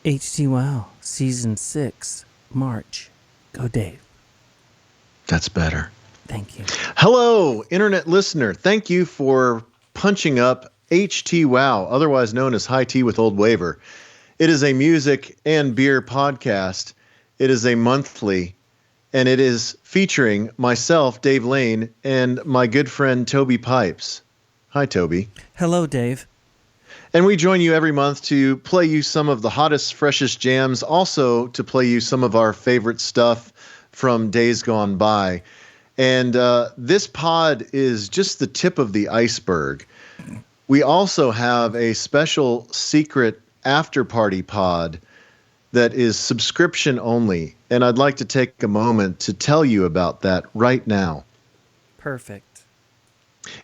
Htwow Season 6, March. Go Dave. That's better. Thank you. Hello, internet listener. Thank you for punching up Htwow, otherwise known as High Tea with Old Waver. It is a music and beer podcast. It is a monthly, and it is featuring myself, Dave Lane, and my good friend Toby Pipes. Hi, Toby. Hello, Dave. And we join you every month to play you some of the hottest, freshest jams, also to play you some of our favorite stuff from days gone by. And this pod is just the tip of the iceberg. We also have a special secret after-party pod that is subscription only. And I'd like to take a moment to tell you about that right now. Perfect.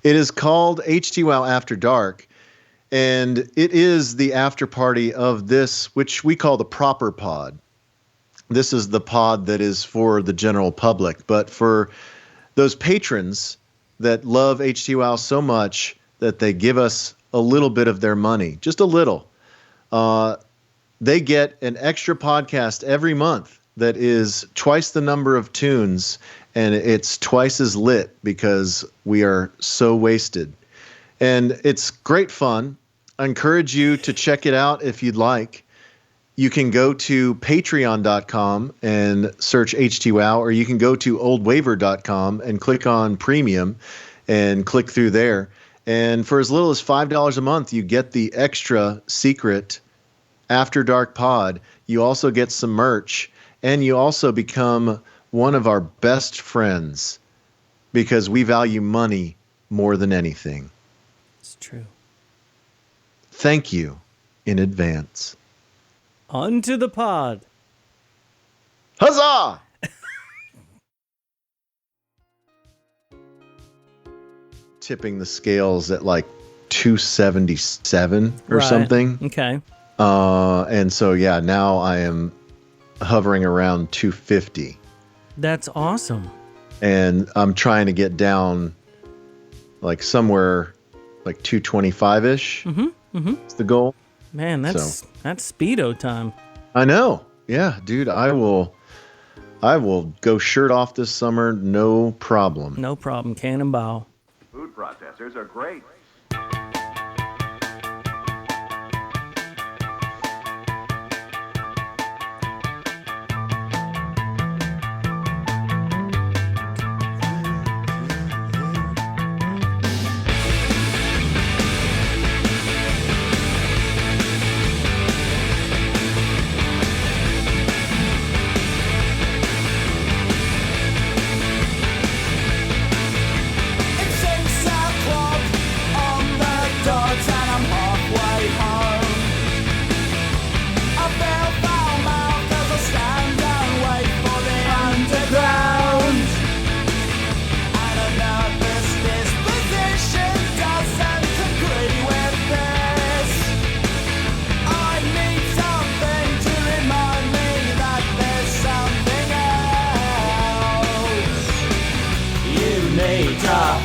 It is called Htwow After Dark. And it is the after party of this, which we call the proper pod. This is the pod that is for the general public. But for those patrons that love Htwow so much that they give us a little bit of their money, just a little, they get an extra podcast every month that is twice the number of tunes, and it's twice as lit because we are so wasted. And it's great fun. I encourage you to check it out if you'd like. You can go to patreon.com and search Htwow, or you can go to oldwaver.com and click on premium and click through there. And for as little as $5 a month, you get the extra secret After Dark pod. You also get some merch, and you also become one of our best friends because we value money more than anything. It's true. Thank you in advance. On to the pod. Huzzah! Tipping the scales at like 277 or something. Okay. And so, yeah, now I am hovering around 250. That's awesome. And I'm trying to get down like somewhere like 225-ish. Mm-hmm. Mm-hmm. It's the goal. Man, that's speedo time. I know. Yeah, dude, I will go shirt off this summer, no problem. No problem. Cannonball. Food processors are great.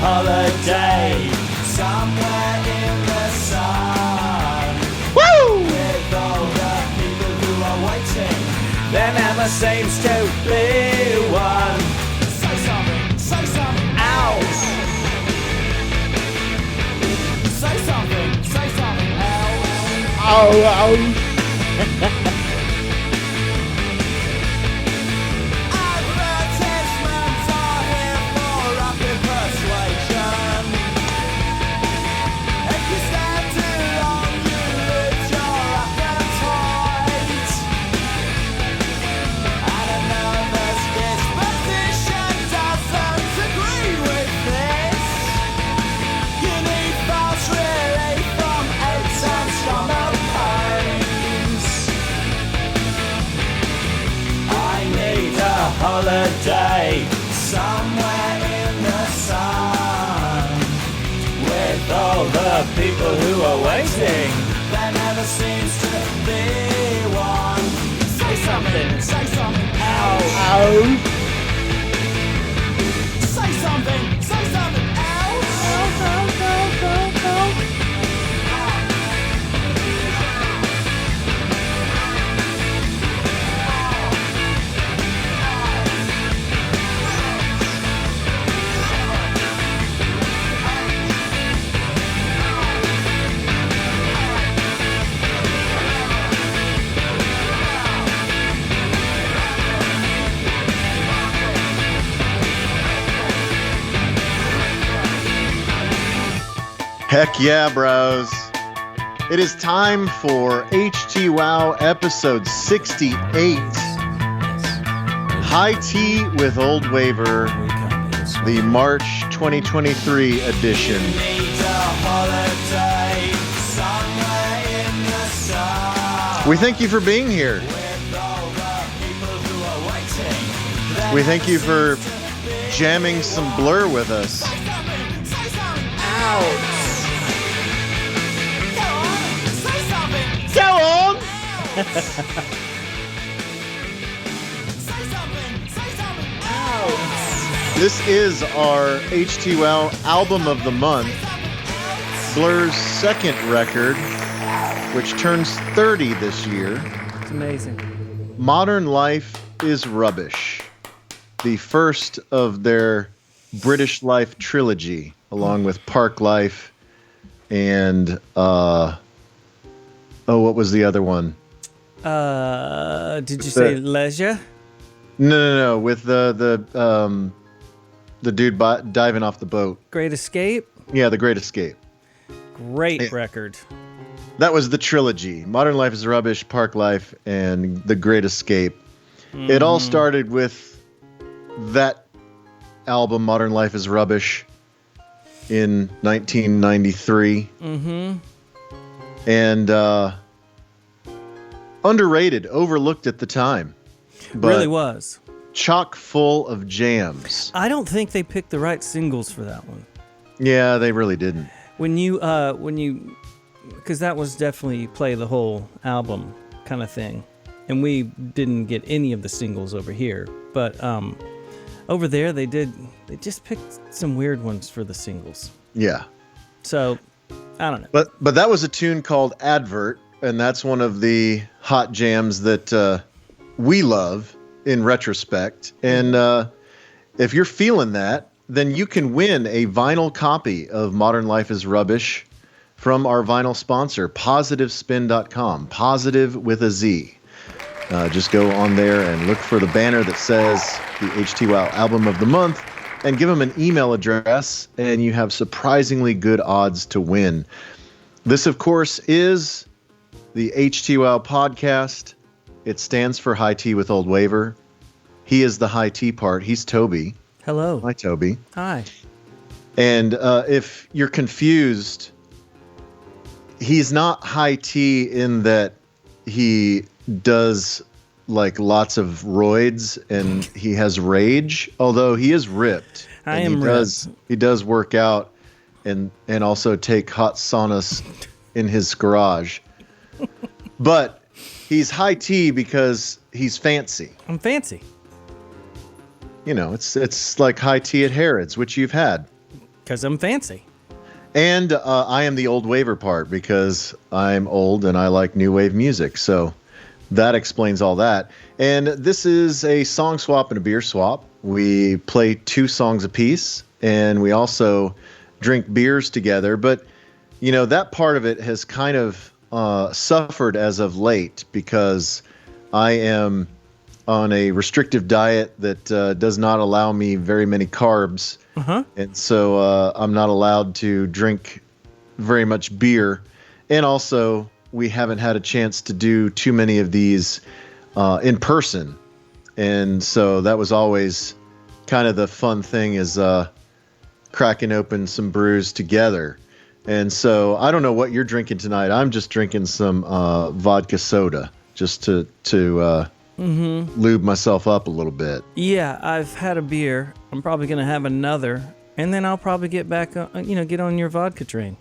Holiday somewhere in the sun. Woo! With all the people who are waiting, there never seems to be one. Say something else. Say something else. Oh. Holiday somewhere in the sun with all the people who are waiting. There never seems to be one. Say something else. Say something else. Heck yeah, bros. It is time for Htwow episode 68. High Tea with Old Waver, the March 2023 edition. We thank you for being here. We thank you for jamming some Blur with us. Go on! This is our Htwow album of the month, Blur's second record, which turns 30 this year. It's amazing. Modern Life is Rubbish, the first of their British Life trilogy, along with Park Life and what was the other one? Did you say Leisure? No. With the dude diving off the boat. Great Escape? Yeah, The Great Escape. Great record. That was the trilogy. Modern Life is Rubbish, Park Life, and The Great Escape. Mm-hmm. It all started with that album, Modern Life is Rubbish, in 1993. Mm-hmm. And underrated, overlooked at the time. But really was. Chock full of jams. I don't think they picked the right singles for that one. Yeah, they really didn't. When you, because that was definitely play the whole album kind of thing. And we didn't get any of the singles over here. But over there, they just picked some weird ones for the singles. Yeah. So, I don't know. But that was a tune called Advert, and that's one of the hot jams that we love in retrospect. And if you're feeling that, then you can win a vinyl copy of Modern Life is Rubbish from our vinyl sponsor, PositiveSpin.com. Positive with a Z. Just go on there and look for the banner that says the Htwow album of the month and give them an email address, and you have surprisingly good odds to win. This, of course, is the Htwow podcast. It stands for High Tea with Old Waver. He is the high tea part. He's Toby. Hello. Hi, Toby. Hi. And if you're confused, he's not high tea in that he does like lots of roids and he has rage, although he is ripped. He does work out and also take hot saunas in his garage. But he's high tea because he's fancy. I'm fancy. You know, it's like high tea at Harrods, which you've had. Because I'm fancy. And I am the old waver part because I'm old and I like new wave music. So that explains all that. And this is a song swap and a beer swap. We play 2 songs apiece, and we also drink beers together. But, you know, that part of it has kind of suffered as of late because I am on a restrictive diet that does not allow me very many carbs. Uh-huh. And so I'm not allowed to drink very much beer. And also, we haven't had a chance to do too many of these in person. And so that was always kind of the fun thing, is cracking open some brews together. And so I don't know what you're drinking tonight. I'm just drinking some vodka soda just to lube myself up a little bit. Yeah, I've had a beer. I'm probably going to have another. And then I'll probably get back, get on your vodka train.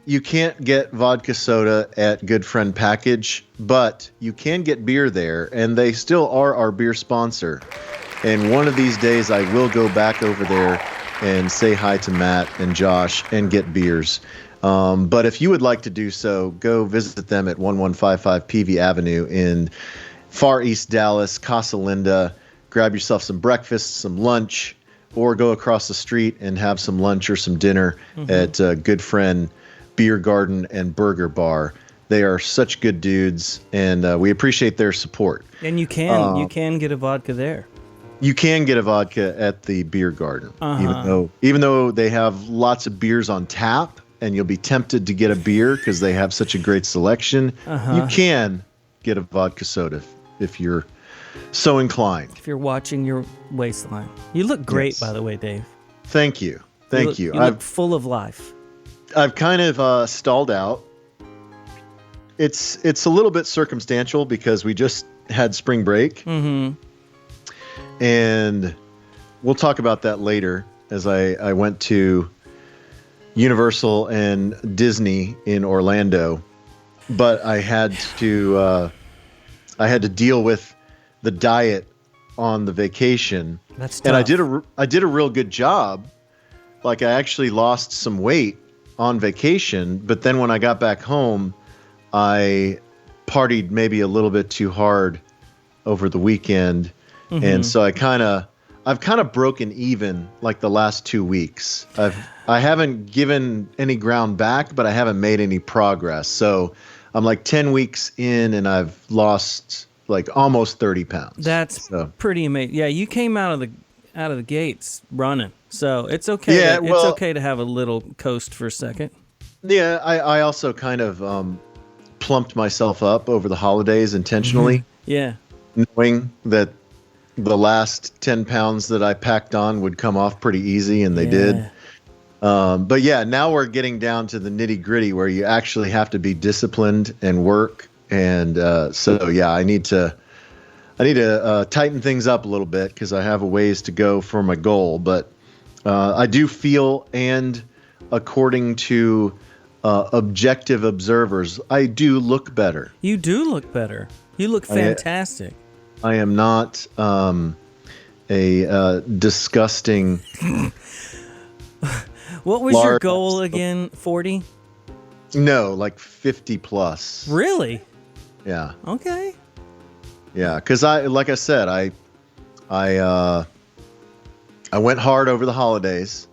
You can't get vodka soda at Goodfriend Package, but you can get beer there, and they still are our beer sponsor. And one of these days I will go back over there and say hi to Matt and Josh and get beers. But if you would like to do so, go visit them at 1155 Peavy Avenue in Far East Dallas, Casa Linda. Grab yourself some breakfast, some lunch, or go across the street and have some lunch or some dinner at Goodfriend Beer Garden and Burger Bar. They are such good dudes, and we appreciate their support. And you can get a vodka there. You can get a vodka at the Beer Garden, even though they have lots of beers on tap. and you'll be tempted to get a beer because they have such a great selection, you can get a vodka soda if you're so inclined. If you're watching your waistline. You look great, Yes. by the way, Dave. Thank you. Thank you. You look full of life. I've kind of stalled out. It's a little bit circumstantial because we just had spring break. Mm-hmm. And we'll talk about that later as I went to Universal and Disney in Orlando. But I had to deal with the diet on the vacation. That's tough. And I did a real good job. Like I actually lost some weight on vacation, but then when I got back home, I partied maybe a little bit too hard over the weekend. Mm-hmm. And so I've kind of broken even like the last 2 weeks. I haven't given any ground back, but I haven't made any progress. So I'm like 10 weeks in and I've lost like almost 30 pounds. That's pretty amazing. Yeah, you came out of the gates running. So it's okay. Yeah, it's okay to have a little coast for a second. Yeah, I also kind of plumped myself up over the holidays intentionally. Yeah. Knowing that the last 10 pounds that I packed on would come off pretty easy, and they did. But yeah, now we're getting down to the nitty gritty where you actually have to be disciplined and work. And so, yeah, I need to tighten things up a little bit because I have a ways to go for my goal. But I do feel, and according to objective observers, I do look better. You do look better. You look fantastic. I am not a disgusting. What was your goal again? 40? No, like 50 plus. Really? Yeah. Okay. Yeah, because like I said, I went hard over the holidays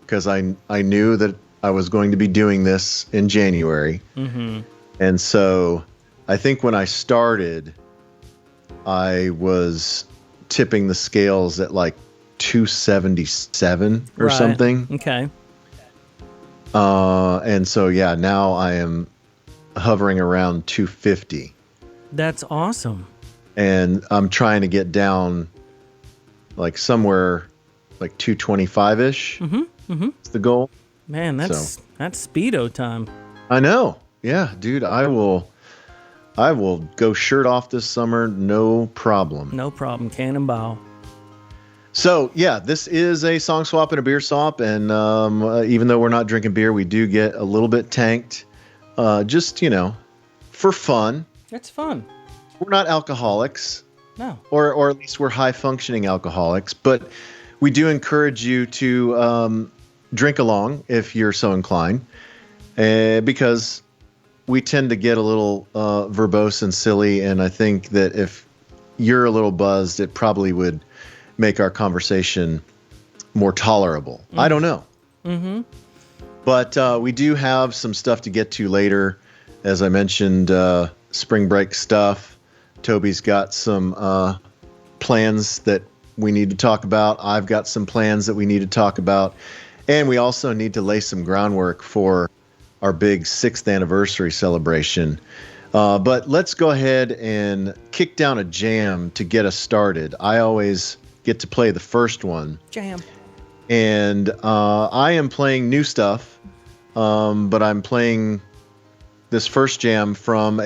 because I knew that I was going to be doing this in January. Mm-hmm. And so I think when I started, I was tipping the scales at like 277 or something. Okay. And so, yeah, now I am hovering around 250. That's awesome. And I'm trying to get down like somewhere like 225-ish. Mm-hmm. Mm-hmm. Is the goal. Man, that's speedo time. I know. Yeah, dude, I will go shirt off this summer, no problem. No problem. Cannonball. So, yeah, this is a song swap and a beer swap. And even though we're not drinking beer, we do get a little bit tanked. Just, for fun. It's fun. We're not alcoholics. No. Or at least we're high-functioning alcoholics. But we do encourage you to drink along if you're so inclined. Because we tend to get a little verbose and silly. And I think that if you're a little buzzed, it probably would make our conversation more tolerable. Mm-hmm. I don't know. Mm-hmm. But we do have some stuff to get to later. As I mentioned, spring break stuff. Toby's got some plans that we need to talk about. I've got some plans that we need to talk about. And we also need to lay some groundwork for our big 6th anniversary celebration. But let's go ahead and kick down a jam to get us started. I always get to play the first one. Jam. And I am playing new stuff, but I'm playing this first jam from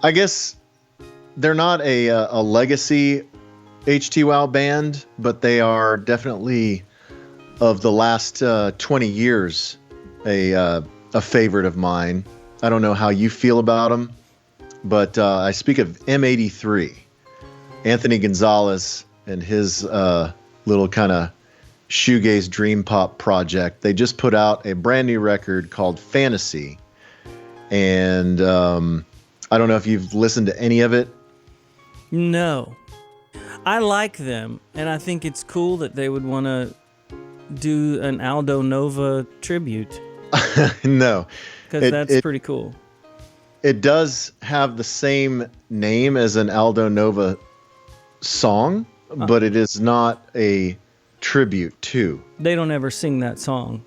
I guess they're not a legacy Htwow band, but they are definitely of the last 20 years a favorite of mine. I don't know how you feel about them, but I speak of M83. Anthony Gonzalez and his little kind of shoegaze dream pop project. They just put out a brand new record called Fantasy. And I don't know if you've listened to any of it. No. I like them, and I think it's cool that they would want to do an Aldo Nova tribute. No. Because that's pretty cool. It does have the same name as an Aldo Nova song, but it is not a tribute to. They don't ever sing that song.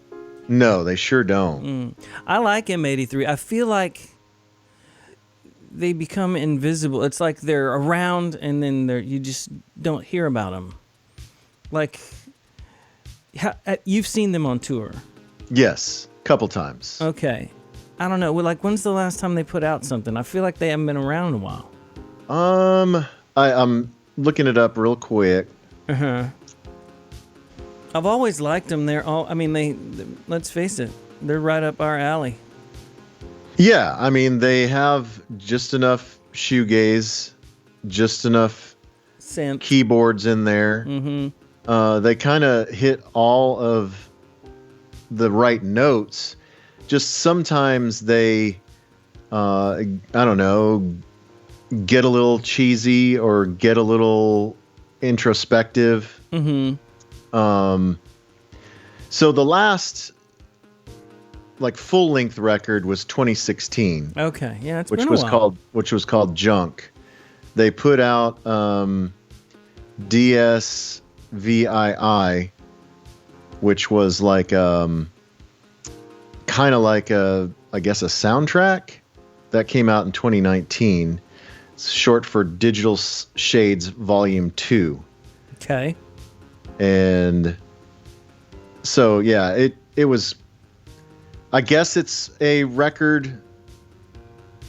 No, they sure don't. I like M83. I feel like they become invisible. It's like they're around and then you just don't hear about them. Like, you've seen them on tour. Yes, couple times. Okay. I don't know. Well, like, when's the last time they put out something? I feel like they haven't been around in a while. I'm looking it up real quick. I've always liked them. Let's face it, they're right up our alley. Yeah, I mean, they have just enough shoegaze, just enough Synth. keyboards in there. They kind of hit all of the right notes. Just sometimes they, I don't know, get a little cheesy or get a little introspective. So the last full-length record was 2016. Okay, yeah, it's which been a was while. which was called Junk. They put out DSVII, which was like kind of like a soundtrack that came out in 2019. It's short for Digital Shades Volume 2. Okay. And so yeah, it was, I guess it's a record,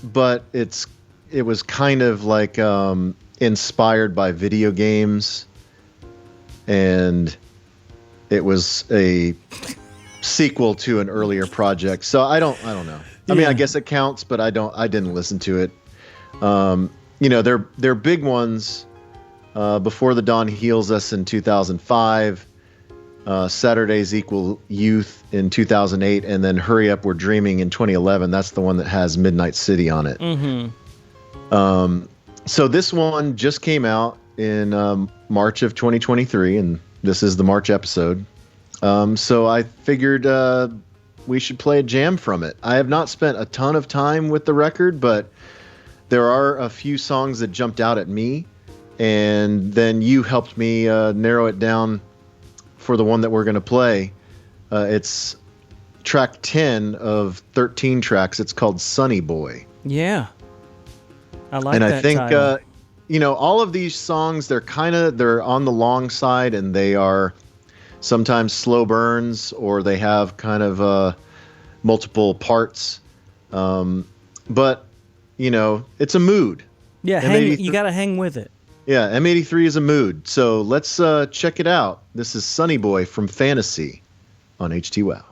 but it was kind of like inspired by video games, and it was a sequel to an earlier project. So I don't know. I mean, I guess it counts, but I didn't listen to it. They're big ones. Before the Dawn Heals Us in 2005, Saturdays Equal Youth in 2008, and then Hurry Up We're Dreaming in 2011. That's the one that has Midnight City on it. So this one just came out in March of 2023, and this is the March episode. So I figured we should play a jam from it. I have not spent a ton of time with the record, but there are a few songs that jumped out at me. And then you helped me narrow it down for the one that we're going to play. It's track 10 of 13 tracks. It's called Sunny Boy. Yeah. I like and that I think, title. all of these songs, they're on the long side, and they are sometimes slow burns, or they have kind of multiple parts. But, it's a mood. Yeah, you got to hang with it. Yeah, M83 is a mood. So let's check it out. This is Sunny Boy from Fantasy on Htwow.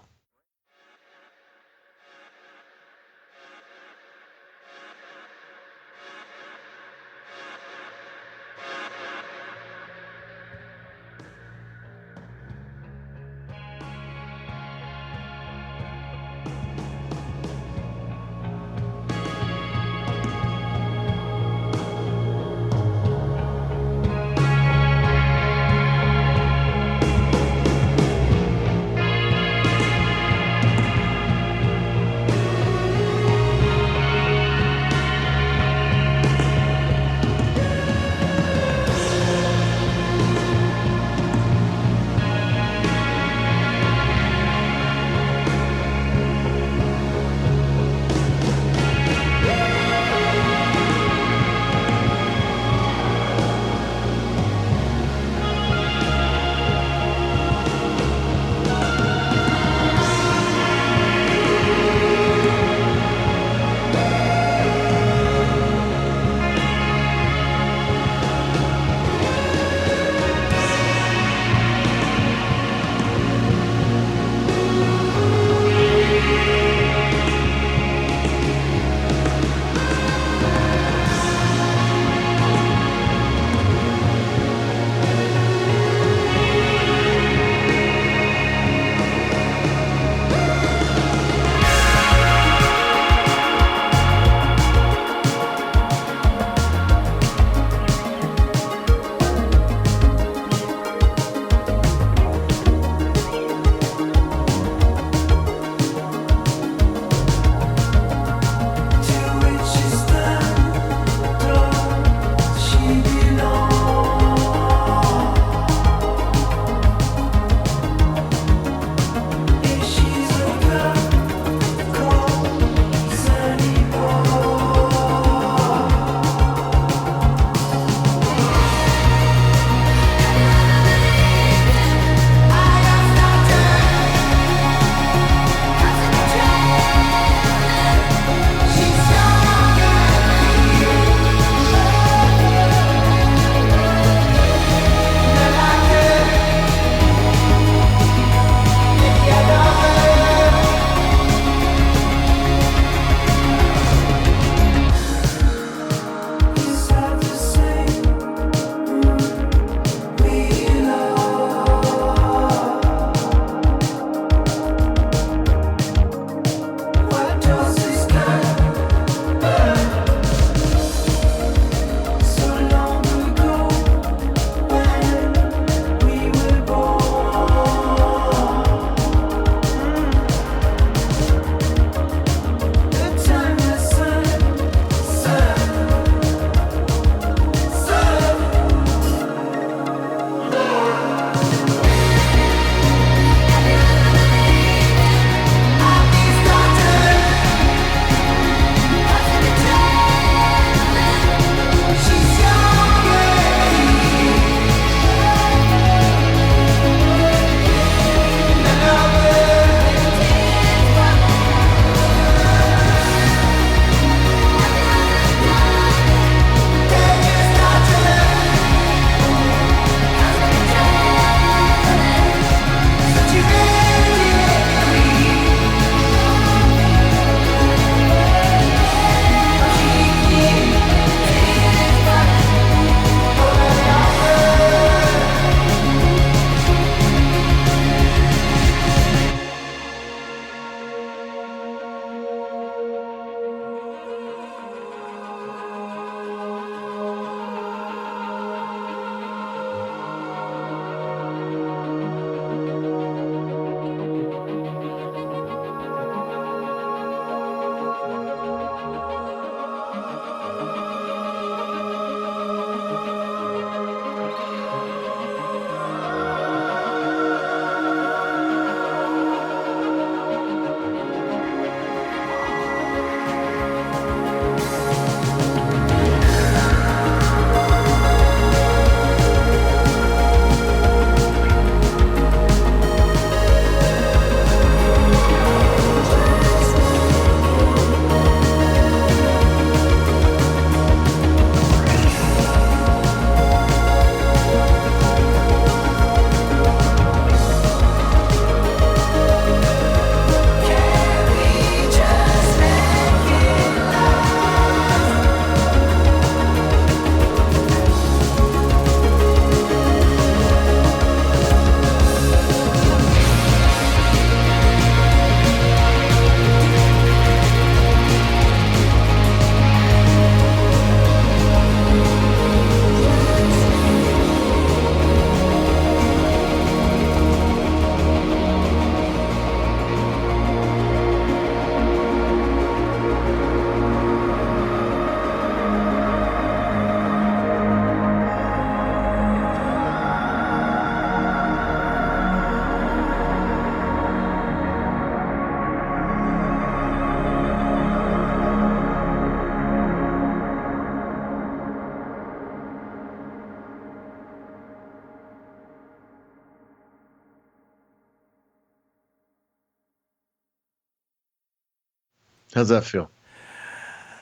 How's that feel?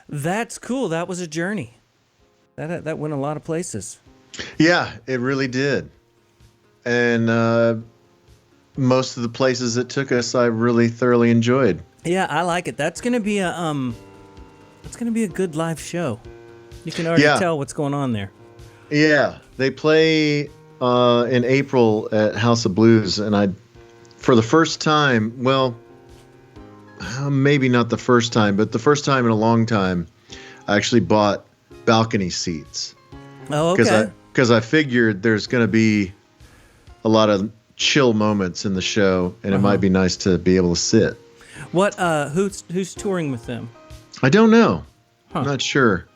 That's cool. That was a journey. That went a lot of places. Yeah, it really did. And most of the places it took us, I really thoroughly enjoyed. Yeah, I like it. That's gonna be a good live show. You can already tell what's going on there. Yeah, they play in April at House of Blues, and for the first time, well, maybe not the first time, but the first time in a long time, I actually bought balcony seats. Oh, okay. Because I figured there's going to be a lot of chill moments in the show, and it might be nice to be able to sit. What? Who's touring with them? I don't know. Huh. I'm not sure.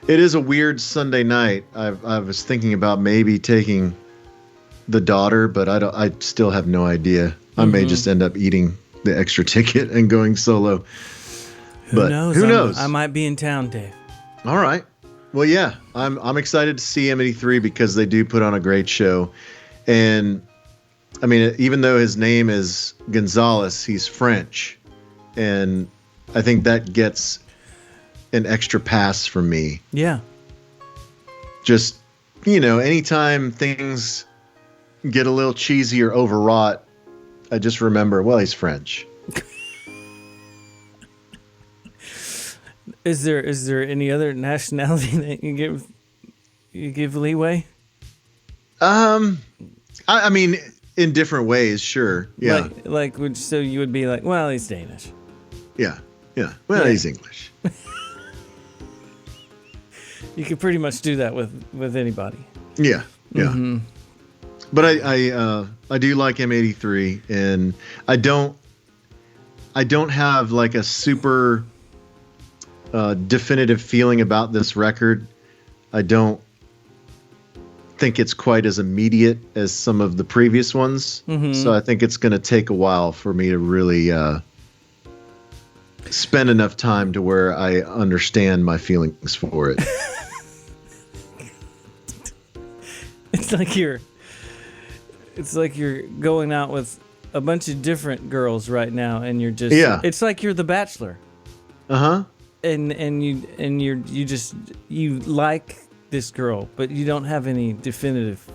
It is a weird Sunday night. I was thinking about maybe taking the daughter, but I still have no idea. I may just end up eating the extra ticket and going solo. Who knows? I might be in town, Dave. All right. Well, yeah, I'm excited to see M83 because they do put on a great show. And I mean, even though his name is Gonzalez, he's French. And I think that gets an extra pass from me. Yeah. Just, anytime things get a little cheesy or overwrought, I just remember, well, he's French. Is there any other nationality that you give leeway? I mean, in different ways, sure. Yeah. So you would be like, well, he's Danish. Yeah. Well, he's English. You could pretty much do that with anybody. Yeah. Mm-hmm. But I do like M83, and I don't have like a super definitive feeling about this record. I don't think it's quite as immediate as some of the previous ones. Mm-hmm. So I think it's going to take a while for me to really spend enough time to where I understand my feelings for it. It's like you're going out with a bunch of different girls right now, and you're just It's like you're the Bachelor. And you like this girl, but you don't have any definitive.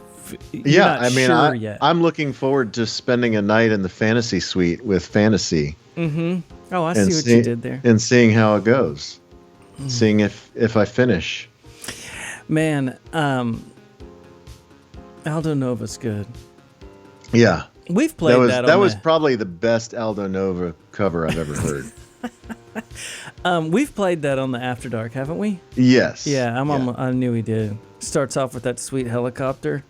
I'm looking forward to spending a night in the fantasy suite with Fantasy. Mm-hmm. Oh, I see what you did there. And seeing how it goes, seeing if I finish. Man, Aldo Nova's good. Yeah, we've played that. That was probably the best Aldo Nova cover I've ever heard. We've played that on the After Dark, haven't we? Yes. Yeah, I knew we did. Starts off with that sweet helicopter.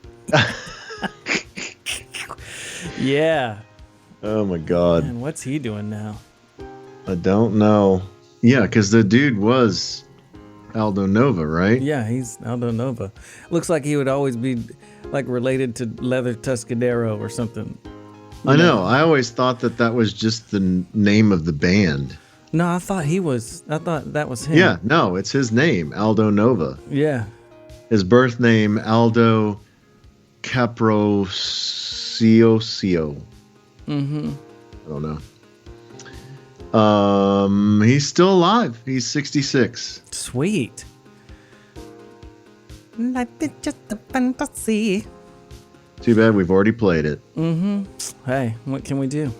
Yeah. Oh my God. Man, what's he doing now? I don't know. Yeah, because the dude was Aldo Nova, right? Yeah, he's Aldo Nova. Looks like he would always be like related to Leather Tuscadero or something. I know. I always thought that was just the name of the band. No, I thought that was him. Yeah, no, it's his name, Aldo Nova. Yeah. His birth name, Aldo Caprociosio. Mm-hmm. I don't know. He's still alive. He's 66. Sweet. Life is just a fantasy. Too bad we've already played it. Mm-hmm. Hey, what can we do?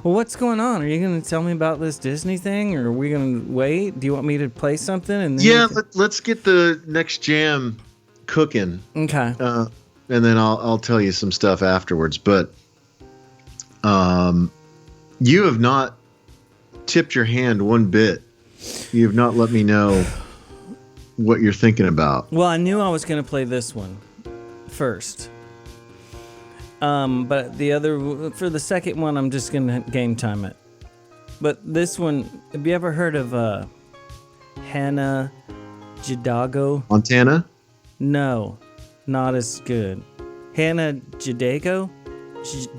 Well, what's going on? Are you going to tell me about this Disney thing, or are we going to wait? Do you want me to play something? And then let's get the next jam cooking. Okay. And then I'll tell you some stuff afterwards. But you have not tipped your hand one bit. You have not let me know what you're thinking about. Well, I knew I was going to play this one first. But for the second one, I'm just going to game time it. But this one, have you ever heard of Hannah Jadagu? Montana? No, not as good. Hannah Jadagu?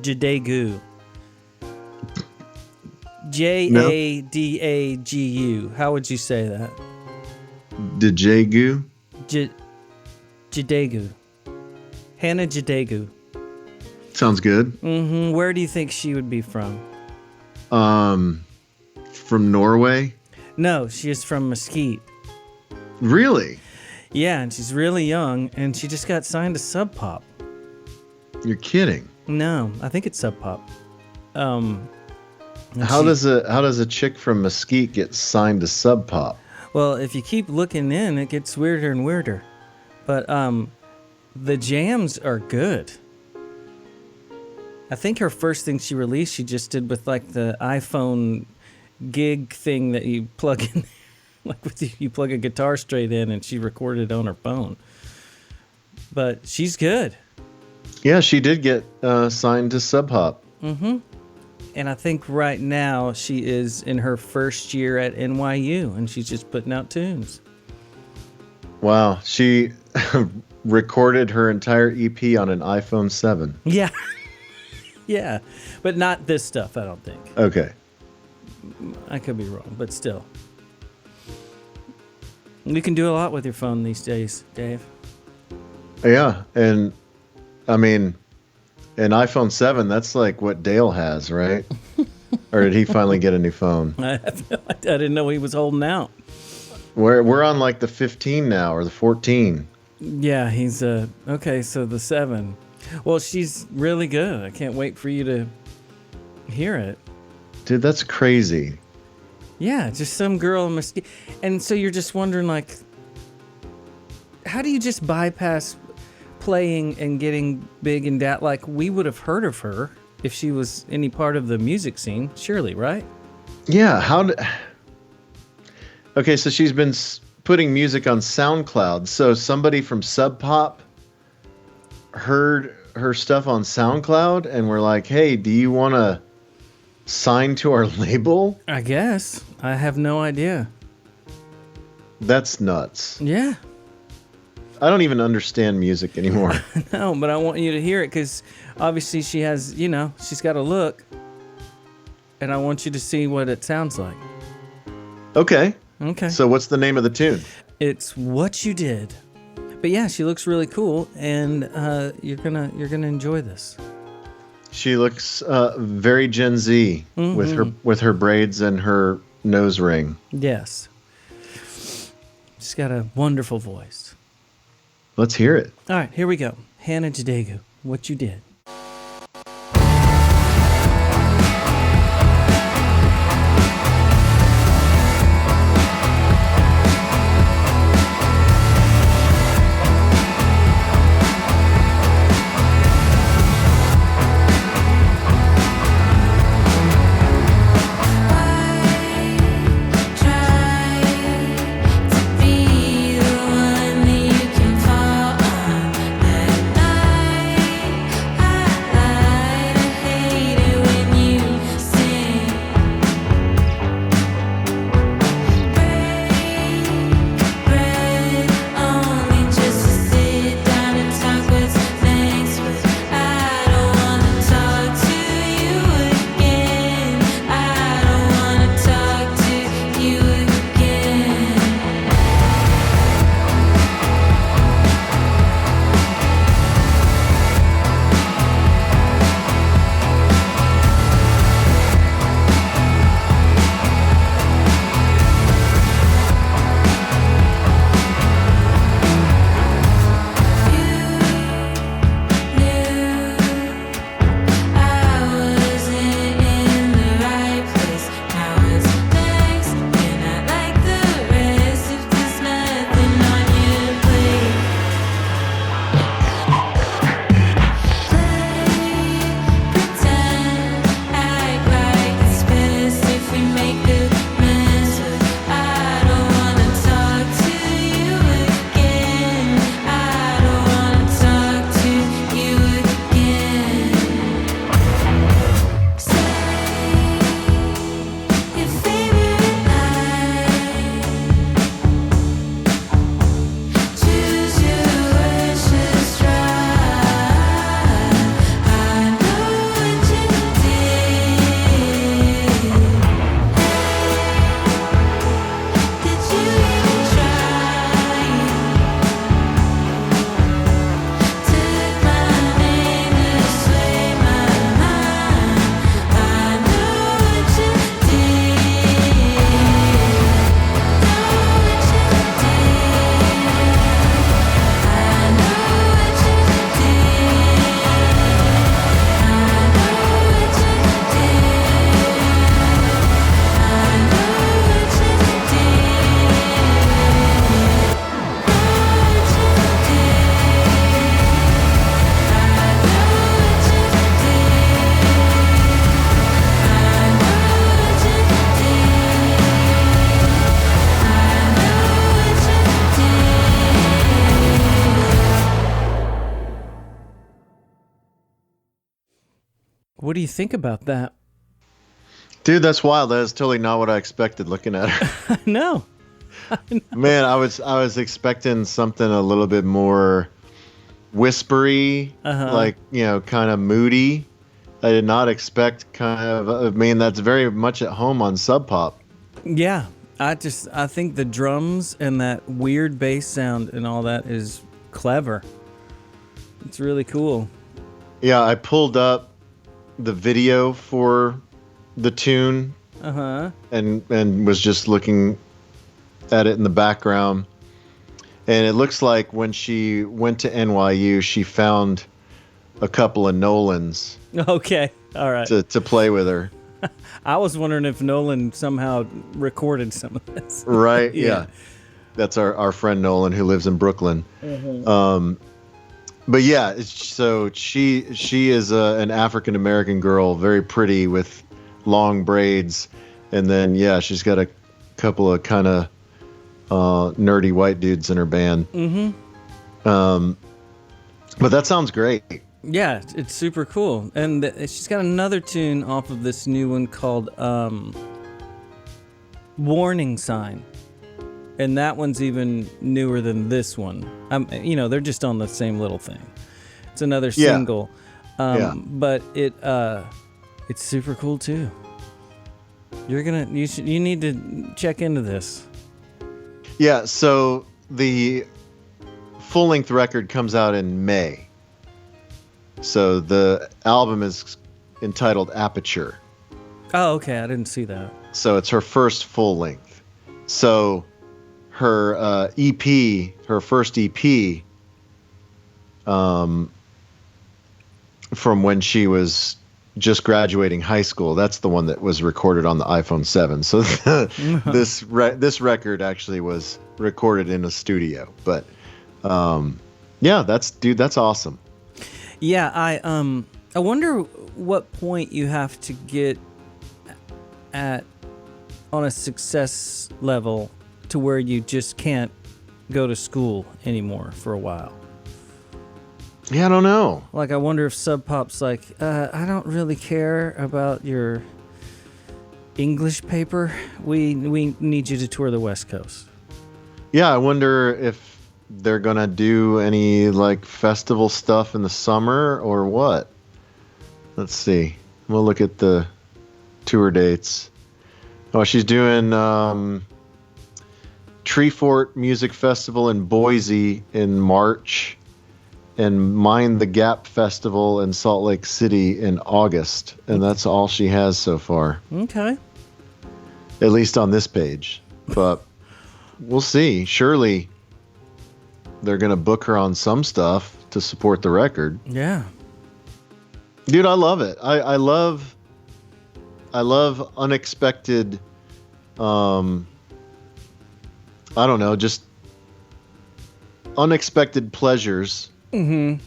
Jadagu. Jadagu. How would you say that? Jadagu? Jadagu. Hannah Jadagu. Sounds good. Mm-hmm. Where do you think she would be from? From Norway? No, she is from Mesquite. Really? Yeah, and she's really young, and she just got signed to Sub Pop. You're kidding. No, I think it's Sub Pop. How does a chick from Mesquite get signed to Sub Pop? Well, if you keep looking in, it gets weirder and weirder. But the jams are good. I think her first thing she released, she just did with like the iPhone gig thing that you plug in. Like you plug a guitar straight in, and she recorded on her phone. But she's good. Yeah, she did get signed to Sub Pop. Mm-hmm. And I think right now she is in her first year at NYU, and she's just putting out tunes. Wow, she recorded her entire EP on an iPhone 7. Yeah. Yeah, but not this stuff, I don't think. Okay. I could be wrong, but still. You can do a lot with your phone these days, Dave. Yeah, and I mean, an iPhone 7, that's like what Dale has, right? Or did he finally get a new phone? I didn't know he was holding out. We're on like the 15 now, or the 14. Yeah, he's okay, so the 7. Well, she's really good. I can't wait for you to hear it. Dude, that's crazy. Yeah, just some girl in Mesquite. And so you're just wondering, like, how do you just bypass playing and getting big and that? Like, we would have heard of her if she was any part of the music scene, surely, right? Yeah, okay, so she's been putting music on SoundCloud. So somebody from Sub Pop heard her stuff on SoundCloud and were like, hey, do you want to sign to our label? I guess. I have no idea. That's nuts. Yeah. I don't even understand music anymore. No, but I want you to hear it because obviously she has, she's got a look. And I want you to see what it sounds like. Okay. Okay. So what's the name of the tune? It's What You Did. But yeah, she looks really cool, and you're gonna enjoy this. She looks very Gen Z with her braids and her nose ring. Yes. She's got a wonderful voice. Let's hear it. All right, here we go. Hannah Jadagu, What You Did. I What do you think about that? Dude, that's wild. That is totally not what I expected looking at her. No. Man, I was expecting something a little bit more whispery, like, kind of moody. I did not expect that's very much at home on Sub Pop. Yeah. I think the drums and that weird bass sound and all that is clever. It's really cool. Yeah, I pulled up the video for the tune and was just looking at it in the background. And it looks like when she went to NYU, she found a couple of Nolans. Okay, all right. To play with her. I was wondering if Nolan somehow recorded some of this. Right, yeah. That's our friend Nolan who lives in Brooklyn. But yeah, so she is an African American girl, very pretty with long braids, and then she's got a couple of kind of nerdy white dudes in her band. But that sounds great. Yeah, it's super cool, and she's got another tune off of this new one called "Warning Sign." And that one's even newer than this one. They're just on the same little thing. It's another single, but it's super cool too. You need to check into this. Yeah. So the full-length record comes out in May. So the album is entitled Aperture. Oh, okay. I didn't see that. So it's her first full length. So her EP, her first EP, from when she was just graduating high school, that's the one that was recorded on the iPhone 7. So this record actually was recorded in a studio. But that's awesome. Yeah, I wonder what point you have to get at on a success level to where you just can't go to school anymore for a while. Yeah, I don't know. Like, I wonder if Sub Pop's like, I don't really care about your English paper. We need you to tour the West Coast. Yeah, I wonder if they're gonna do any like festival stuff in the summer or what. Let's see. We'll look at the tour dates. Oh, she's doing Treefort Music Festival in Boise in March, and Mind the Gap Festival in Salt Lake City in August, and that's all she has so far. Okay. At least on this page, but we'll see. Surely they're gonna book her on some stuff to support the record. Yeah. Dude, I love it. I love unexpected, I don't know, just unexpected pleasures. Mm-hmm.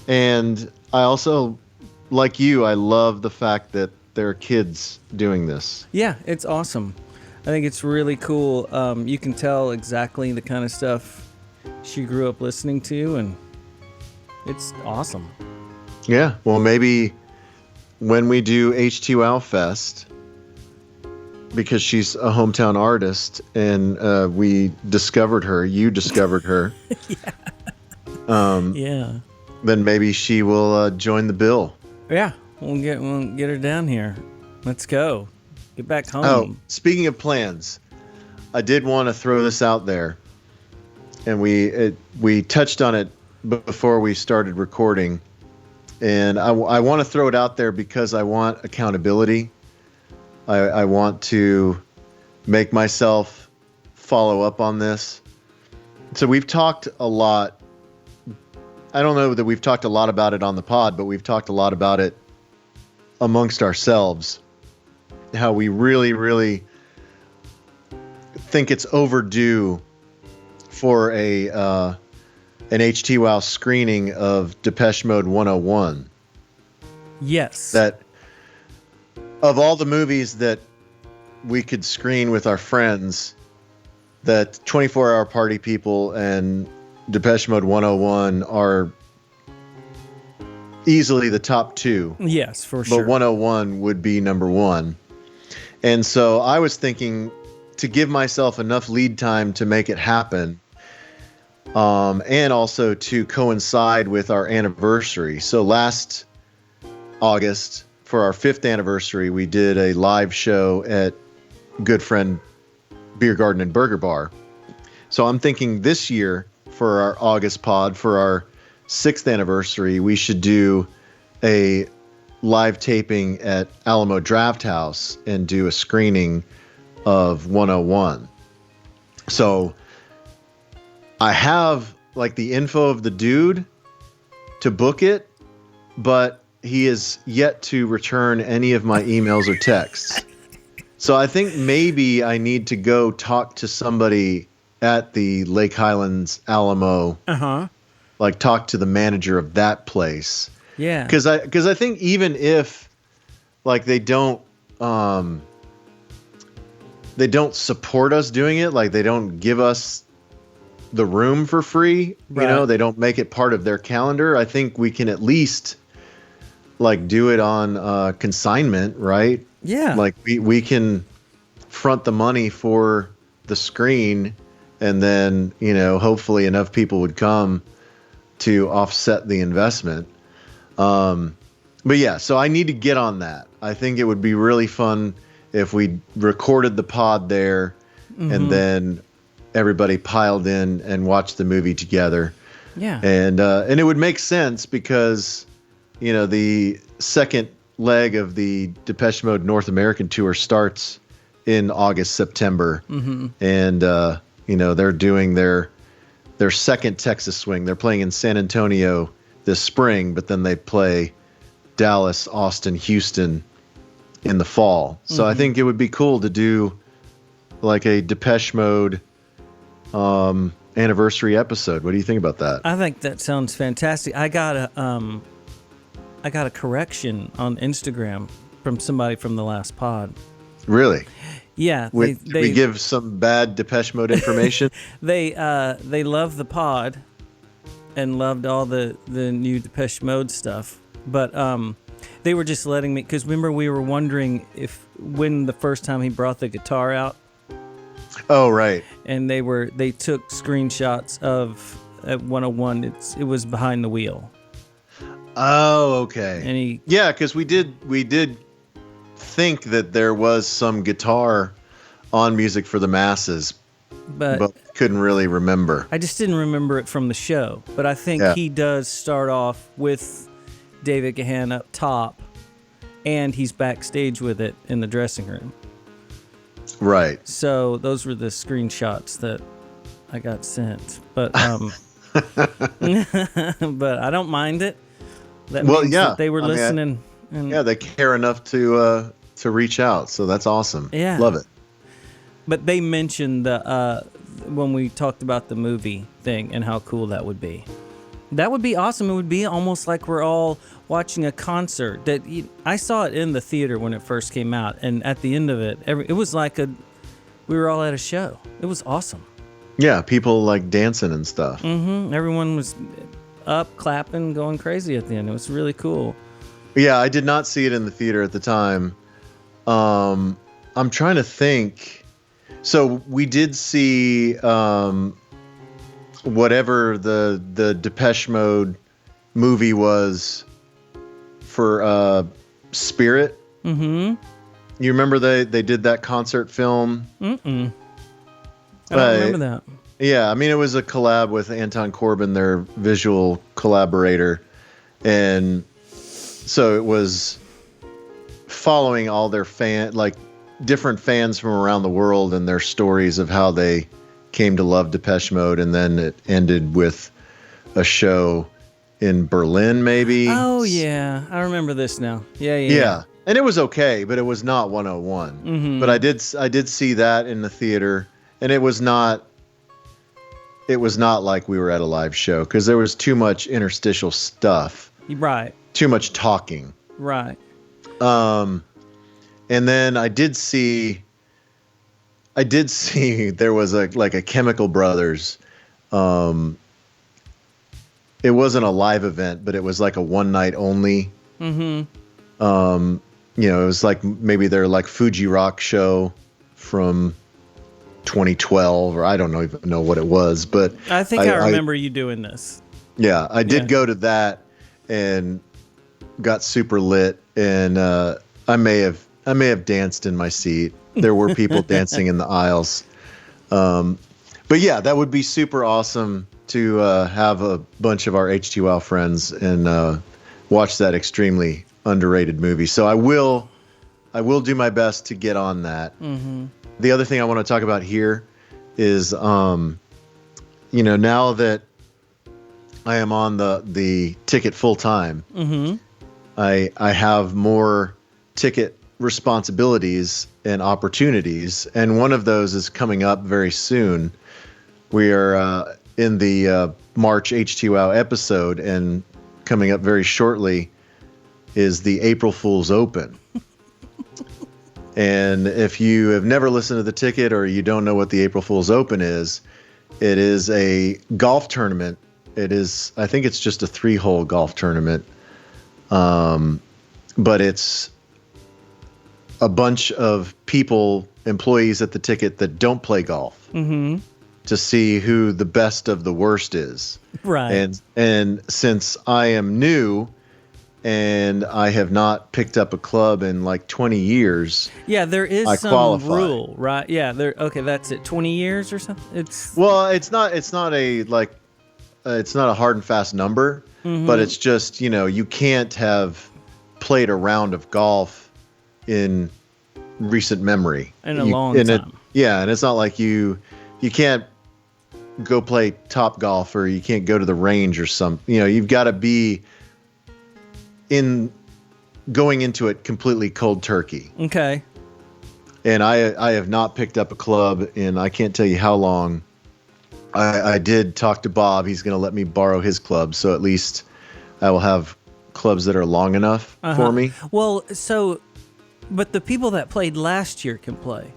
And I also, like you, I love the fact that there are kids doing this. Yeah, it's awesome. I think it's really cool. You can tell exactly the kind of stuff she grew up listening to, and it's awesome. Yeah, well, maybe when we do Htwow Fest, because she's a hometown artist, and you discovered her. Yeah. Then maybe she will join the bill. Yeah, we'll get her down here. Let's go. Get back home. Oh, speaking of plans, I did want to throw this out there, and we touched on it before we started recording, and I want to throw it out there because I want accountability. I want to make myself follow up on this. So we've talked a lot. I don't know that we've talked a lot about it on the pod, but we've talked a lot about it amongst ourselves. How we really, really think it's overdue for an Htwow screening of Depeche Mode 101. Yes. That of all the movies that we could screen with our friends, that 24 Hour Party People and Depeche Mode 101 are easily the top two. Yes, for sure. But 101 would be number one. And so I was thinking to give myself enough lead time to make it happen, and also to coincide with our anniversary. So last August, for our 5th anniversary, we did a live show at Goodfriend Beer Garden and Burger Bar. So I'm thinking this year for our August pod, for our 6th anniversary, we should do a live taping at Alamo Draft House and do a screening of 101. So I have like the info of the dude to book it, but he is yet to return any of my emails or texts. So I think maybe I need to go talk to somebody at the Lake Highlands Alamo. Like talk to the manager of that place. Yeah. Because I think even if like they don't support us doing it, like they don't give us the room for free, Right. you know, they don't make it part of their calendar, I think we can at least like do it on consignment, right? Yeah. Like we can front the money for the screen, and then, you know, hopefully enough people would come to offset the investment. But yeah, so I need to get on that. I think it would be really fun if we recorded the pod there, and then everybody piled in and watched the movie together. Yeah. And it would make sense because, you know, the second leg of the Depeche Mode North American tour starts in August, September. And, you know, they're doing their second Texas swing. They're playing in San Antonio this spring, but then they play Dallas, Austin, Houston in the fall. So I think it would be cool to do like a Depeche Mode anniversary episode. What do you think about that? I think that sounds fantastic. I got a correction on Instagram from somebody from the last pod. Really? Yeah, Did we give some bad Depeche Mode information? they love the pod and loved all the new Depeche Mode stuff, but they were just letting me, because remember we were wondering when the first time he brought the guitar out. Oh, right. And they took screenshots of at 101. It was behind the wheel. Oh, okay. And because we did think that there was some guitar on Music for the Masses, but couldn't really remember. I just didn't remember it from the show, but I think he does start off with David Gahan up top, and he's backstage with it in the dressing room. Right. So those were the screenshots that I got sent, but but I don't mind it. That means that they were listening. They care enough to reach out, so that's awesome. Yeah, love it. But they mentioned when we talked about the movie thing and how cool that would be. That would be awesome. It would be almost like we're all watching a concert. I saw it in the theater when it first came out, and at the end of it, it was like we were all at a show. It was awesome. Yeah, people like dancing and stuff. Everyone was up, clapping, going crazy at the end. It was really cool. Yeah, I did not see it in the theater at the time. I'm trying to think. So we did see whatever the Depeche Mode movie was for Spirit. You remember they did that concert film? I don't remember that. Yeah, I mean, it was a collab with Anton Corbijn, their visual collaborator. And so it was following all their different fans from around the world and their stories of how they came to love Depeche Mode. And then it ended with a show in Berlin, maybe. Oh, yeah. I remember this now. Yeah. And it was okay, but it was not 101. But I did see that in the theater, and it was not like we were at a live show because there was too much interstitial stuff. Right. Too much talking. Right. And then I did see there was a Chemical Brothers it wasn't a live event, but it was like a one night only. Mm-hmm. You know, it was like maybe their like Fuji Rock show from 2012, or I don't even know what it was, but I think I remember you doing this. Yeah, I did go to that and got super lit, and I may have danced in my seat. There were people dancing in the aisles. But yeah, that would be super awesome to have a bunch of our Htwow friends and watch that extremely underrated movie. So I will do my best to get on that. Mm-hmm. The other thing I want to talk about here is, you know, now that I am on the ticket full time, mm-hmm. I have more ticket responsibilities and opportunities, and one of those is coming up very soon. We are in the March Htwow episode, and coming up very shortly is the April Fool's Open. And if you have never listened to the ticket, or you don't know what the April Fool's Open is, it is a golf tournament. It is, I think it's just a 3-hole golf tournament. But it's a bunch of people, employees at the ticket, that don't play golf, mm-hmm. to see who the best of the worst is. Right. And since I am new and I have not picked up a club in like 20 years. Yeah, there is some qualify. rule, right? Yeah, okay, that's it. 20 years or something? It's not a hard and fast number, mm-hmm. but it's just, you know, you can't have played a round of golf in recent memory. In a long time. And it's not like you can't go play Top Golf, or you can't go to the range or something. You know, you've got to be going into it completely cold turkey. Okay. And I have not picked up a club in, I can't tell you how long. I did talk to Bob. He's going to let me borrow his club, so at least I will have clubs that are long enough for me. Well, but the people that played last year can play.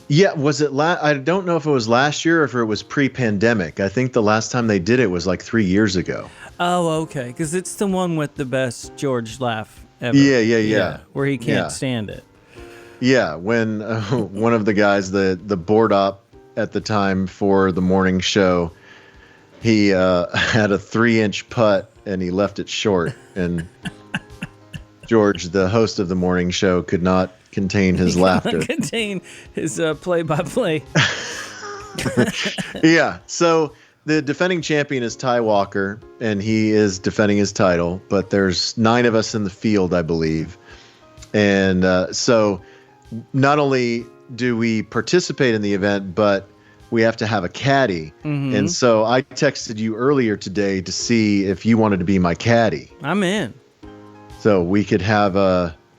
Yeah, was it I don't know if it was last year or if it was pre-pandemic. I think the last time they did it was like 3 years ago. Oh, okay, because it's the one with the best George laugh ever. Yeah. Where he can't stand it. Yeah, when one of the guys, the board op at the time for the morning show, he had a 3-inch putt and he left it short, and George, the host of the morning show, could not contain his laughter. Contain his play-by-play. Yeah, so the defending champion is Ty Walker, and he is defending his title, but there's 9 of us in the field, I believe. And so not only do we participate in the event, but we have to have a caddy. Mm-hmm. And so I texted you earlier today to see if you wanted to be my caddy. I'm in. So we could have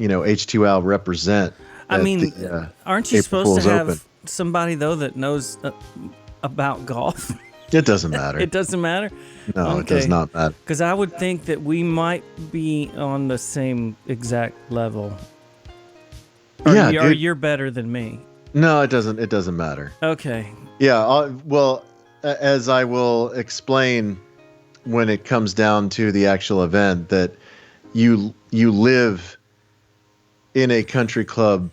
H2L represent. I mean, aren't you April supposed Fool's to have Open. somebody, though, that knows about golf? It doesn't matter. It doesn't matter? No, okay. It does not matter. Because I would think that we might be on the same exact level. Or you're better than me. No, it doesn't. It doesn't matter. Okay. Yeah. Well, as I will explain when it comes down to the actual event, that you live in a country club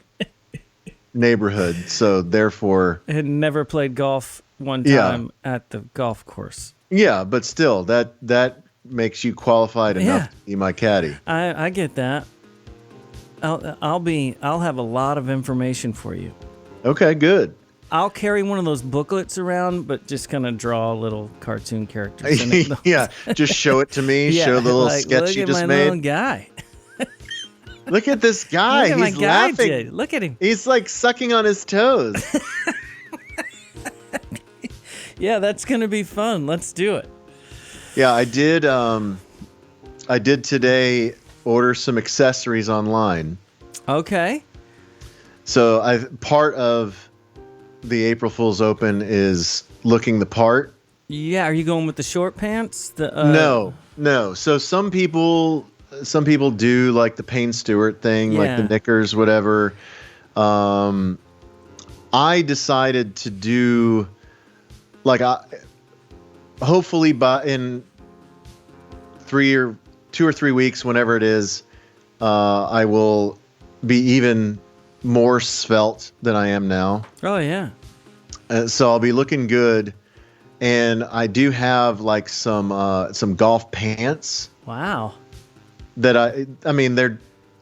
neighborhood, so therefore I had never played golf one time at the golf course. Yeah, but still, that makes you qualified enough to be my caddy. I get that. I'll have a lot of information for you. Okay, good. I'll carry one of those booklets around, but just kind of draw little cartoon characters in it. Yeah, just show it to me. Show the little sketch you just made. Look at my little guy. Look at this guy. Look at He's my guy, laughing. Jade. Look at him. He's like sucking on his toes. Yeah, that's going to be fun. Let's do it. Yeah, I did today order some accessories online. Okay. So part of the April Fool's Open is looking the part. Yeah, are you going with the short pants? No. So some people do like the Payne Stewart thing, like the knickers, whatever. I decided to do hopefully in 2 or 3 weeks, whenever it is, I will be even more svelte than I am now. Oh yeah. So I'll be looking good, and I do have like some golf pants. Wow. That I mean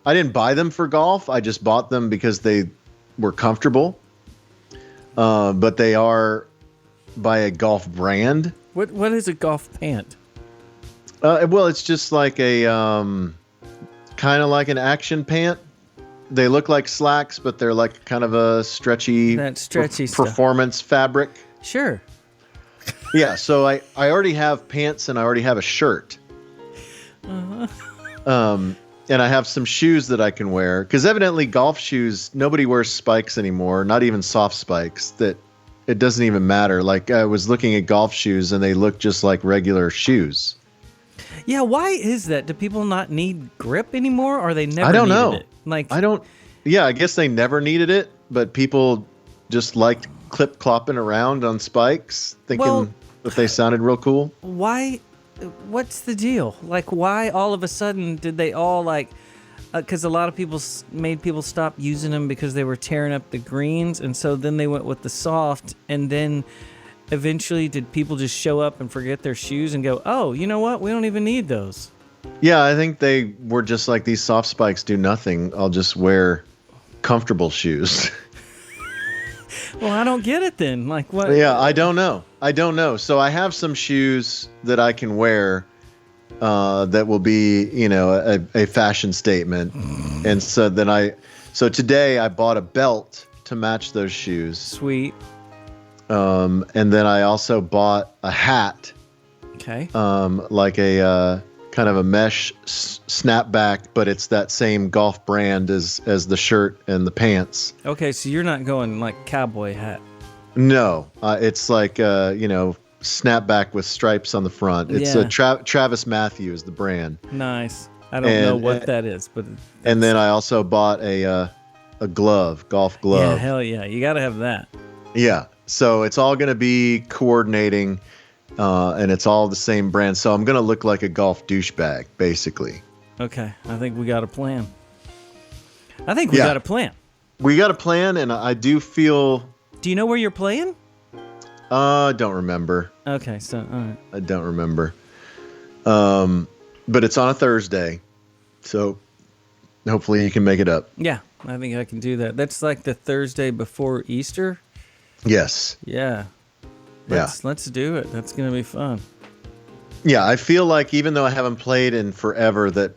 I didn't buy them for golf. I just bought them because they were comfortable. But they are by a golf brand. What is a golf pant? Well, it's just like a kind of like an action pant. They look like slacks, but they're like kind of a stretchy performance fabric. Sure. Yeah, so I already have pants and I already have a shirt. And I have some shoes that I can wear, because evidently golf shoes, nobody wears spikes anymore, not even soft spikes. That it doesn't even matter. Like, I was looking at golf shoes and they look just like regular shoes. Yeah, why is that? Do people not need grip anymore, or they never? I don't needed know. It? Like, I don't. Yeah, I guess they never needed it, but people just liked clip-clopping around on spikes, thinking that they sounded real cool. Why? What's the deal? Like, why all of a sudden did they all like? Because a lot of people made people stop using them because they were tearing up the greens, and so then they went with the soft, and then eventually did people just show up and forget their shoes and go, oh, you know what? We don't even need those. Yeah, I think they were just like, these soft spikes do nothing. I'll just wear comfortable shoes. Well, I don't get it then. Like, what? Yeah, I don't know. So I have some shoes that I can wear that will be, a fashion statement. And so so today I bought a belt to match those shoes. Sweet. And then I also bought a hat. Okay. Like a kind of a mesh snapback, but it's that same golf brand as the shirt and the pants. Okay, so you're not going like cowboy hat. No, it's like snapback with stripes on the front. It's Travis Matthew is the brand. Nice. I don't know what that is, but. And then I also bought a glove, golf glove. Yeah, hell yeah, you got to have that. Yeah. So it's all going to be coordinating, and it's all the same brand. So I'm going to look like a golf douchebag, basically. Okay. I think we got a plan. We got a plan. We got a plan, and I do feel... Do you know where you're playing? Don't remember. Okay, so, all right. I don't remember. But it's on a Thursday, so hopefully you can make it up. Yeah, I think I can do that. That's like the Thursday before Easter? Yes. Yeah. Let's do it. That's going to be fun. Yeah, I feel like even though I haven't played in forever, that,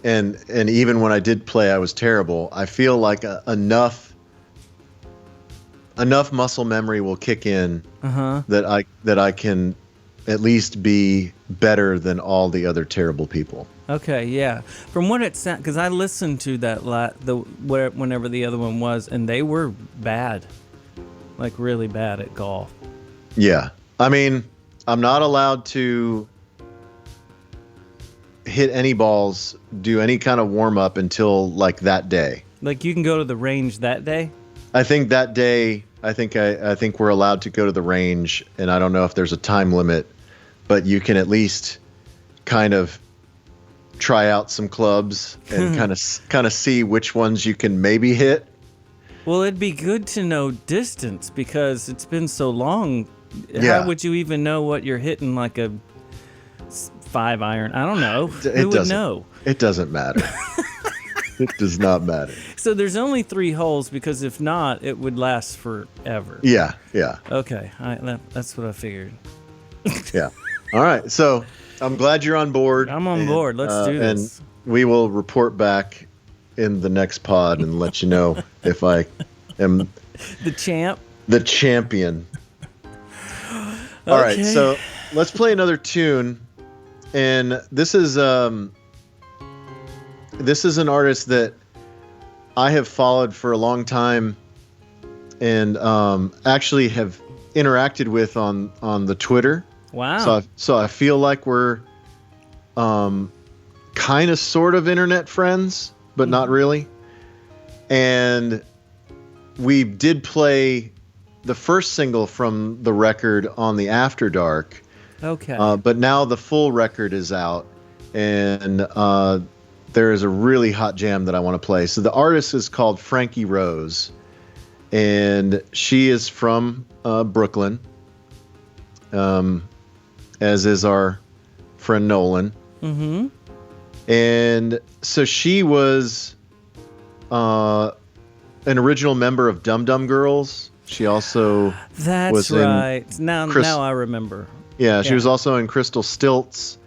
and even when I did play, I was terrible. I feel like enough muscle memory will kick in that I can at least be better than all the other terrible people. Okay, yeah. From what it sounds, because I listened to that whenever the other one was, and they were bad, like really bad at golf. Yeah, I mean, I'm not allowed to hit any balls, do any kind of warm up until like that day. Like you can go to the range that day? I think that day, I think we're allowed to go to the range, and I don't know if there's a time limit, but you can at least kind of try out some clubs and kind of see which ones you can maybe hit. Well, it'd be good to know distance because it's been so long. Yeah. How would you even know what you're hitting, like a 5-iron? I don't know. Who would know? It doesn't matter. It does not matter. So there's only 3 holes because if not, it would last forever. Yeah. Okay, that's what I figured. Yeah. All right. So I'm glad you're on board. I'm on board. Let's do this. And we will report back in the next pod and let you know if I am the champ. The champion. All right. So let's play another tune. And this is an artist that I have followed for a long time and actually have interacted with on the Twitter. Wow. So I feel like we're kind of sort of internet friends, but not really. And we did play the first single from the record on the After Dark. Okay. But now the full record is out. and there is a really hot jam that I want to play. So the artist is called Frankie Rose, and she is from Brooklyn, as is our friend Nolan. Mm-hmm. And so she was an original member of Dum Dum Girls. She also That's right. Now I remember. Yeah, she was also in Crystal Stilts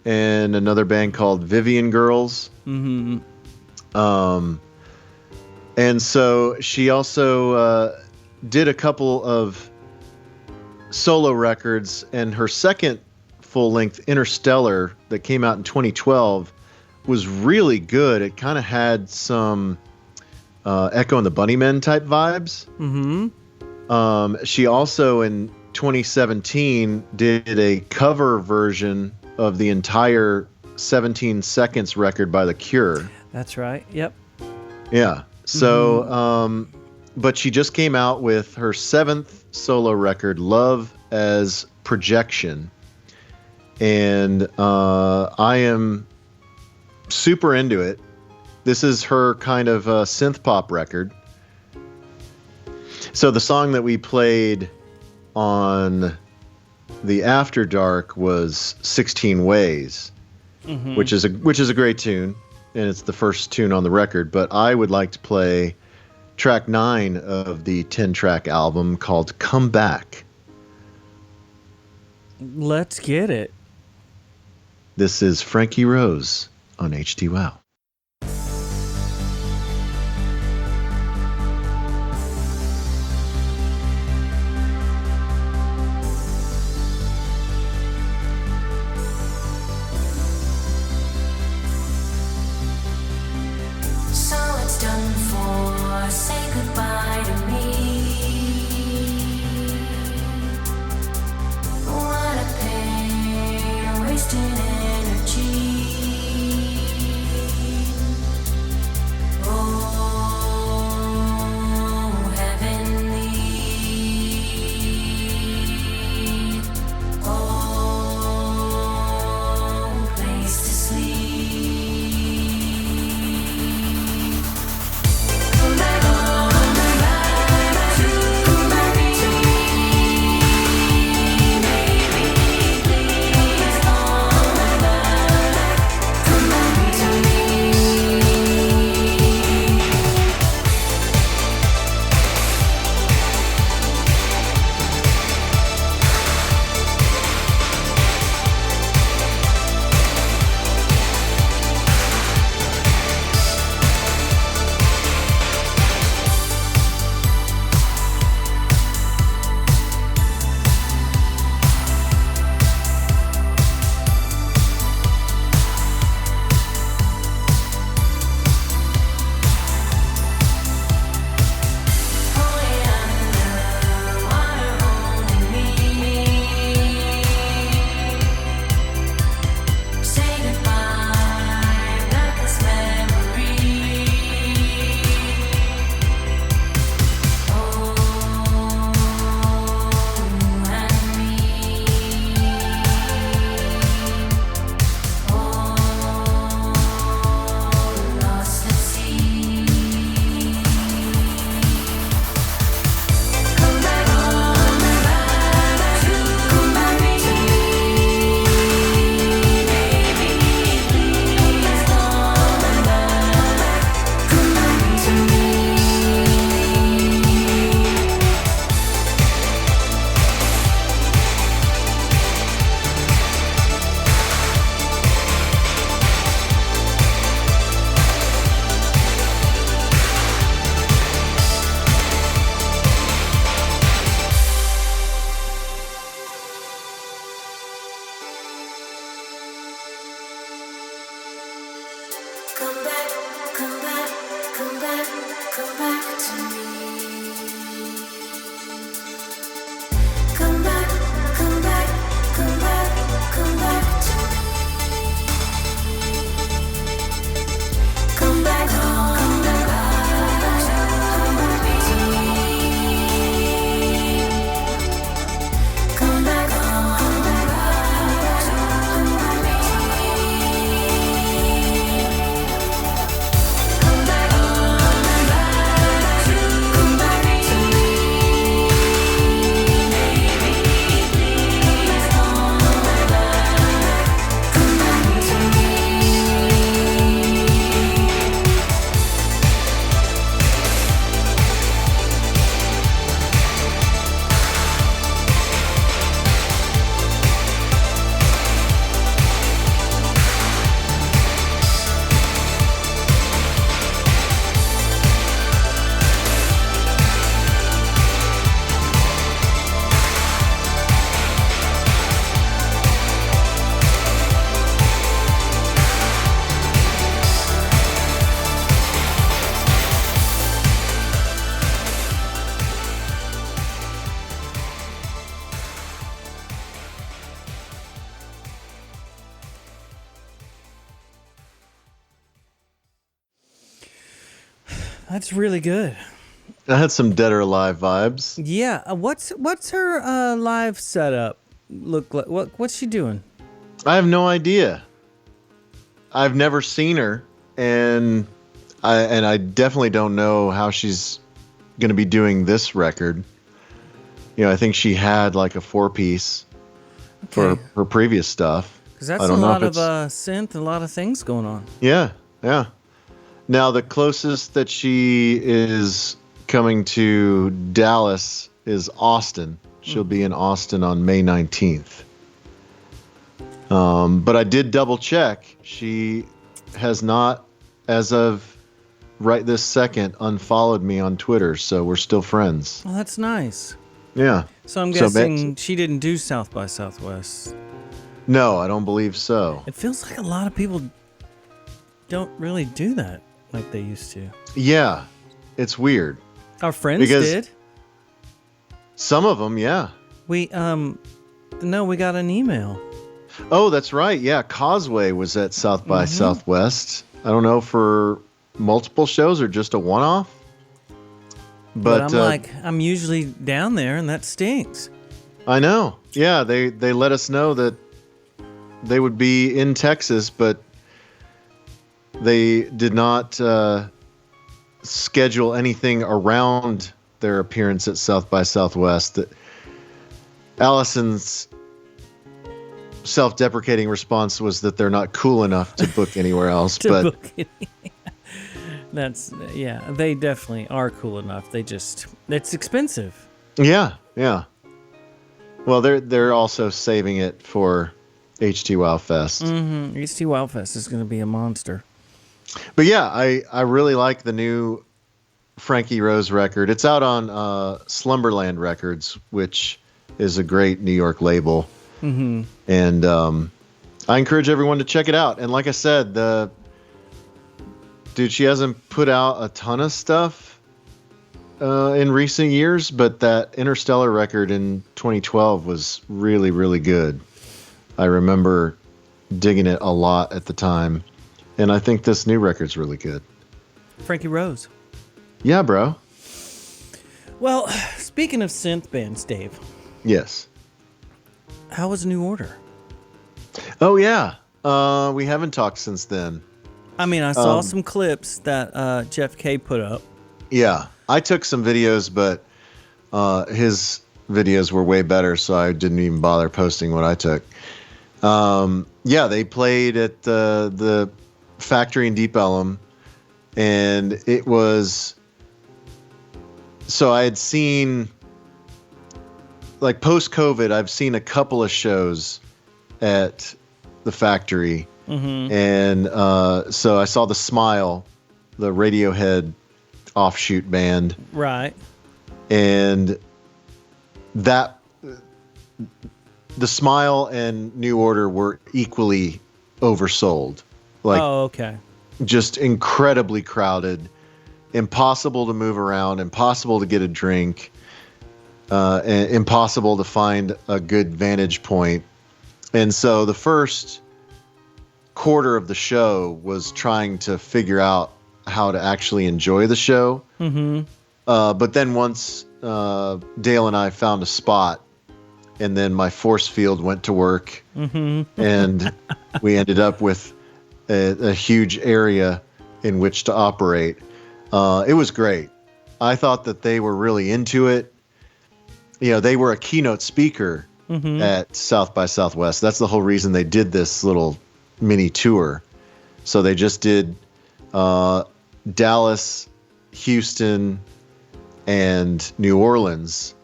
and another band called Vivian Girls. Mm-hmm. And so she also did a couple of solo records, and her second full-length, Interstellar, that came out in 2012, was really good. It kind of had some Echo and the Bunnymen type vibes. Mm-hmm. She also, in 2017, did a cover version of the entire 17 Seconds record by The Cure. That's right. Yep. Yeah. So, but she just came out with her 7th solo record, Love as Projection. And I am super into it. This is her kind of synth pop record. So the song that we played on the After Dark was 16 Ways, which is a great tune, and it's the first tune on the record. But I would like to play track 9 of the 10-track album called Come Back. Let's get it. This is Frankie Rose on Htwow. So it's done for, say goodbye to me. What a pain, wasted energy. Oh, heavenly. Oh, place to sleep. Come back to me, baby, please come back to me. Say goodbye, blackest memory. Oh, and me. Oh, lost at sea. Come back to me, baby, please come back to me. Come back, come back, come back, come back to me. Come back, come back, come back, come back to me. Come back home, come back to me. Come back home, come back to me. That's really good. I had some Dead or Alive vibes. Yeah. What's her live setup look like? What's she doing? I have no idea. I've never seen her, and I definitely don't know how she's going to be doing this record. You know, I think she had like a 4-piece for her previous stuff. Because that's a lot of synth, a lot of things going on. Yeah, yeah. Now, the closest that she is coming to Dallas is Austin. She'll be in Austin on May 19th. But I did double check. She has not, as of right this second, unfollowed me on Twitter, so we're still friends. Well, that's nice. Yeah. So I'm guessing she didn't do South by Southwest. No, I don't believe so. It feels like a lot of people don't really do that like they used to. Yeah, it's weird. Our friends did. Some of them, yeah. We got an email. Oh, that's right. Yeah, Causeway was at South by Southwest. I don't know for multiple shows or just a one-off. But I'm usually down there, and that stinks. I know. Yeah, they let us know that they would be in Texas, but they did not schedule anything around their appearance at South by Southwest. Allison's self-deprecating response was that they're not cool enough to book anywhere else. They definitely are cool enough. It's expensive. Yeah, yeah. Well, they're also saving it for Htwow Fest. Mm-hmm. Htwow Fest is going to be a monster. But yeah, I really like the new Frankie Rose record. It's out on Slumberland Records, which is a great New York label. Mm-hmm. And I encourage everyone to check it out. And like I said, she hasn't put out a ton of stuff in recent years, but that Interstellar record in 2012 was really, really good. I remember digging it a lot at the time. And I think this new record's really good. Frankie Rose. Yeah, bro. Well, speaking of synth bands, Dave. Yes. How was New Order? Oh, yeah. We haven't talked since then. I mean, I saw some clips that Jeff K put up. Yeah. I took some videos, but his videos were way better, so I didn't even bother posting what I took. Yeah, they played at the Factory in Deep Ellum, and it was... So I had seen... Like, post-COVID, I've seen a couple of shows at the Factory. Mm-hmm. And so I saw The Smile, the Radiohead offshoot band. Right. And that... The Smile and New Order were equally oversold. Like, oh, okay. Just incredibly crowded. Impossible to move around. Impossible to get a drink. Impossible to find a good vantage point. And so the first quarter of the show was trying to figure out how to actually enjoy the show. Mm-hmm. But then once Dale and I found a spot, and then my force field went to work, and we ended up with a huge area in which to operate. It was great. I thought that they were really into it. You know, they were a keynote speaker at South by Southwest. That's the whole reason they did this little mini tour. So they just did Dallas, Houston, and New Orleans.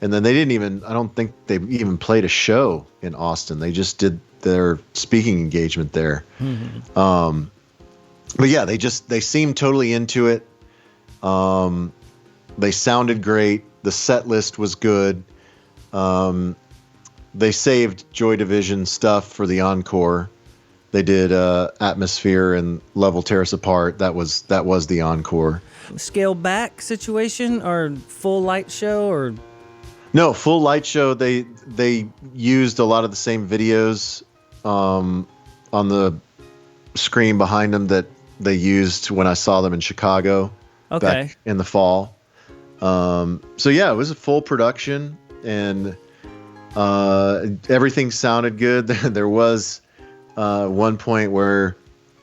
And then I don't think they even played a show in Austin. They just did their speaking engagement there. Mm-hmm. But yeah, they seemed totally into it. They sounded great. The set list was good. They saved Joy Division stuff for the encore. They did Atmosphere and Level Tear Us Apart. That was the encore. Scale back situation or full light show or... No, full light show. They used a lot of the same videos on the screen behind them that they used when I saw them in Chicago. Okay. back in the fall. So yeah, it was a full production, and everything sounded good. There was one point where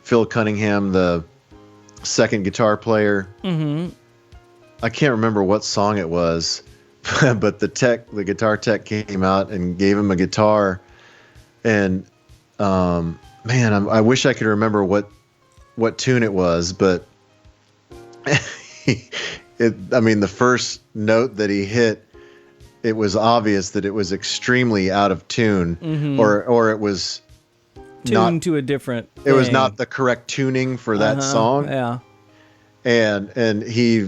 Phil Cunningham, the second guitar player, I can't remember what song it was, but the guitar tech came out and gave him a guitar, and man, I wish I could remember what tune it was, but the first note that he hit, it was obvious that it was extremely out of tune, or it was tuned to a different thing. It was thing. not the correct tuning for that song. Yeah. And he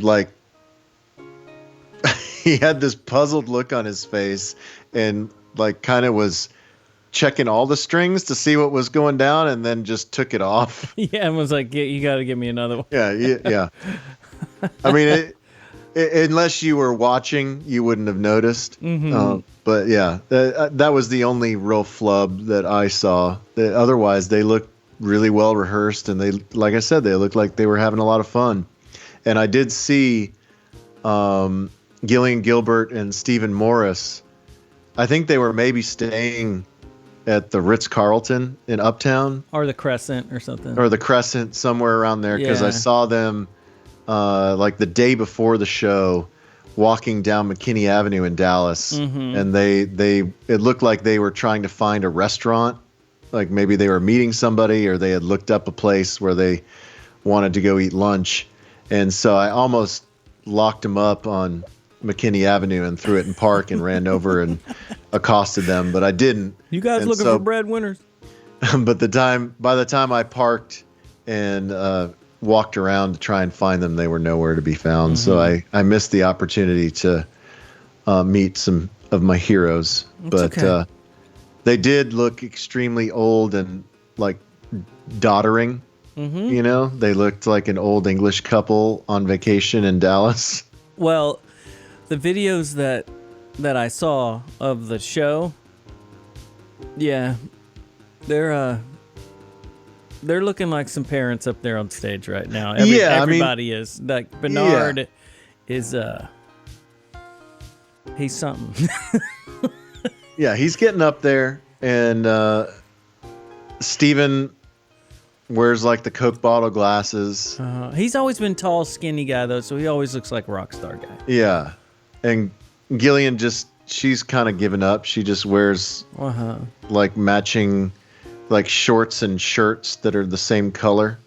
he had this puzzled look on his face, and kind of was checking all the strings to see what was going down, and then just took it off. Yeah, and was like, you got to give me another one. Yeah. I mean, unless you were watching, you wouldn't have noticed. But yeah, that was the only real flub that I saw. Otherwise, they looked really well rehearsed, and they, like I said, they looked like they were having a lot of fun. And I did see Gillian Gilbert and Stephen Morris. I think they were maybe staying at the Ritz-Carlton in Uptown. Or the Crescent or something. Or the Crescent, somewhere around there, because I saw them the day before the show walking down McKinney Avenue in Dallas. And it looked like they were trying to find a restaurant. Like maybe they were meeting somebody, or they had looked up a place where they wanted to go eat lunch. And so I almost locked them up on McKinney Avenue and threw it in park and ran over and accosted them, but I didn't. You guys looking for breadwinners? But by the time I parked and walked around to try and find them, they were nowhere to be found. So I missed the opportunity to meet some of my heroes. But okay. They did look extremely old and doddering. You know, they looked like an old English couple on vacation in Dallas. Well, the videos that I saw of the show, yeah, they're looking like some parents up there on stage right now. Everybody is. Like Bernard is he's something. Yeah, he's getting up there, and Steven wears the Coke bottle glasses. He's always been tall, skinny guy though, so he always looks like a rock star guy. Yeah, and Gillian she's kind of given up. She just wears matching shorts and shirts that are the same color.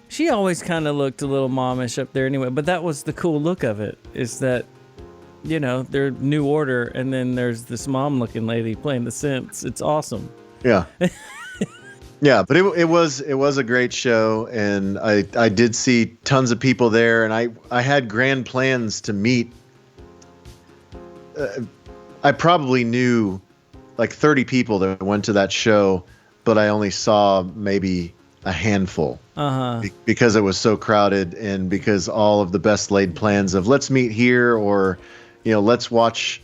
She always kind of looked a little momish up there anyway, but that was the cool look of it, is that, you know, they're New Order, and then there's this mom-looking lady playing the synths. It's awesome. Yeah. Yeah, but it was a great show, and I did see tons of people there, and I had grand plans to meet. I probably knew 30 people that went to that show, but I only saw maybe a handful because it was so crowded, and because all of the best laid plans of let's meet here, or let's watch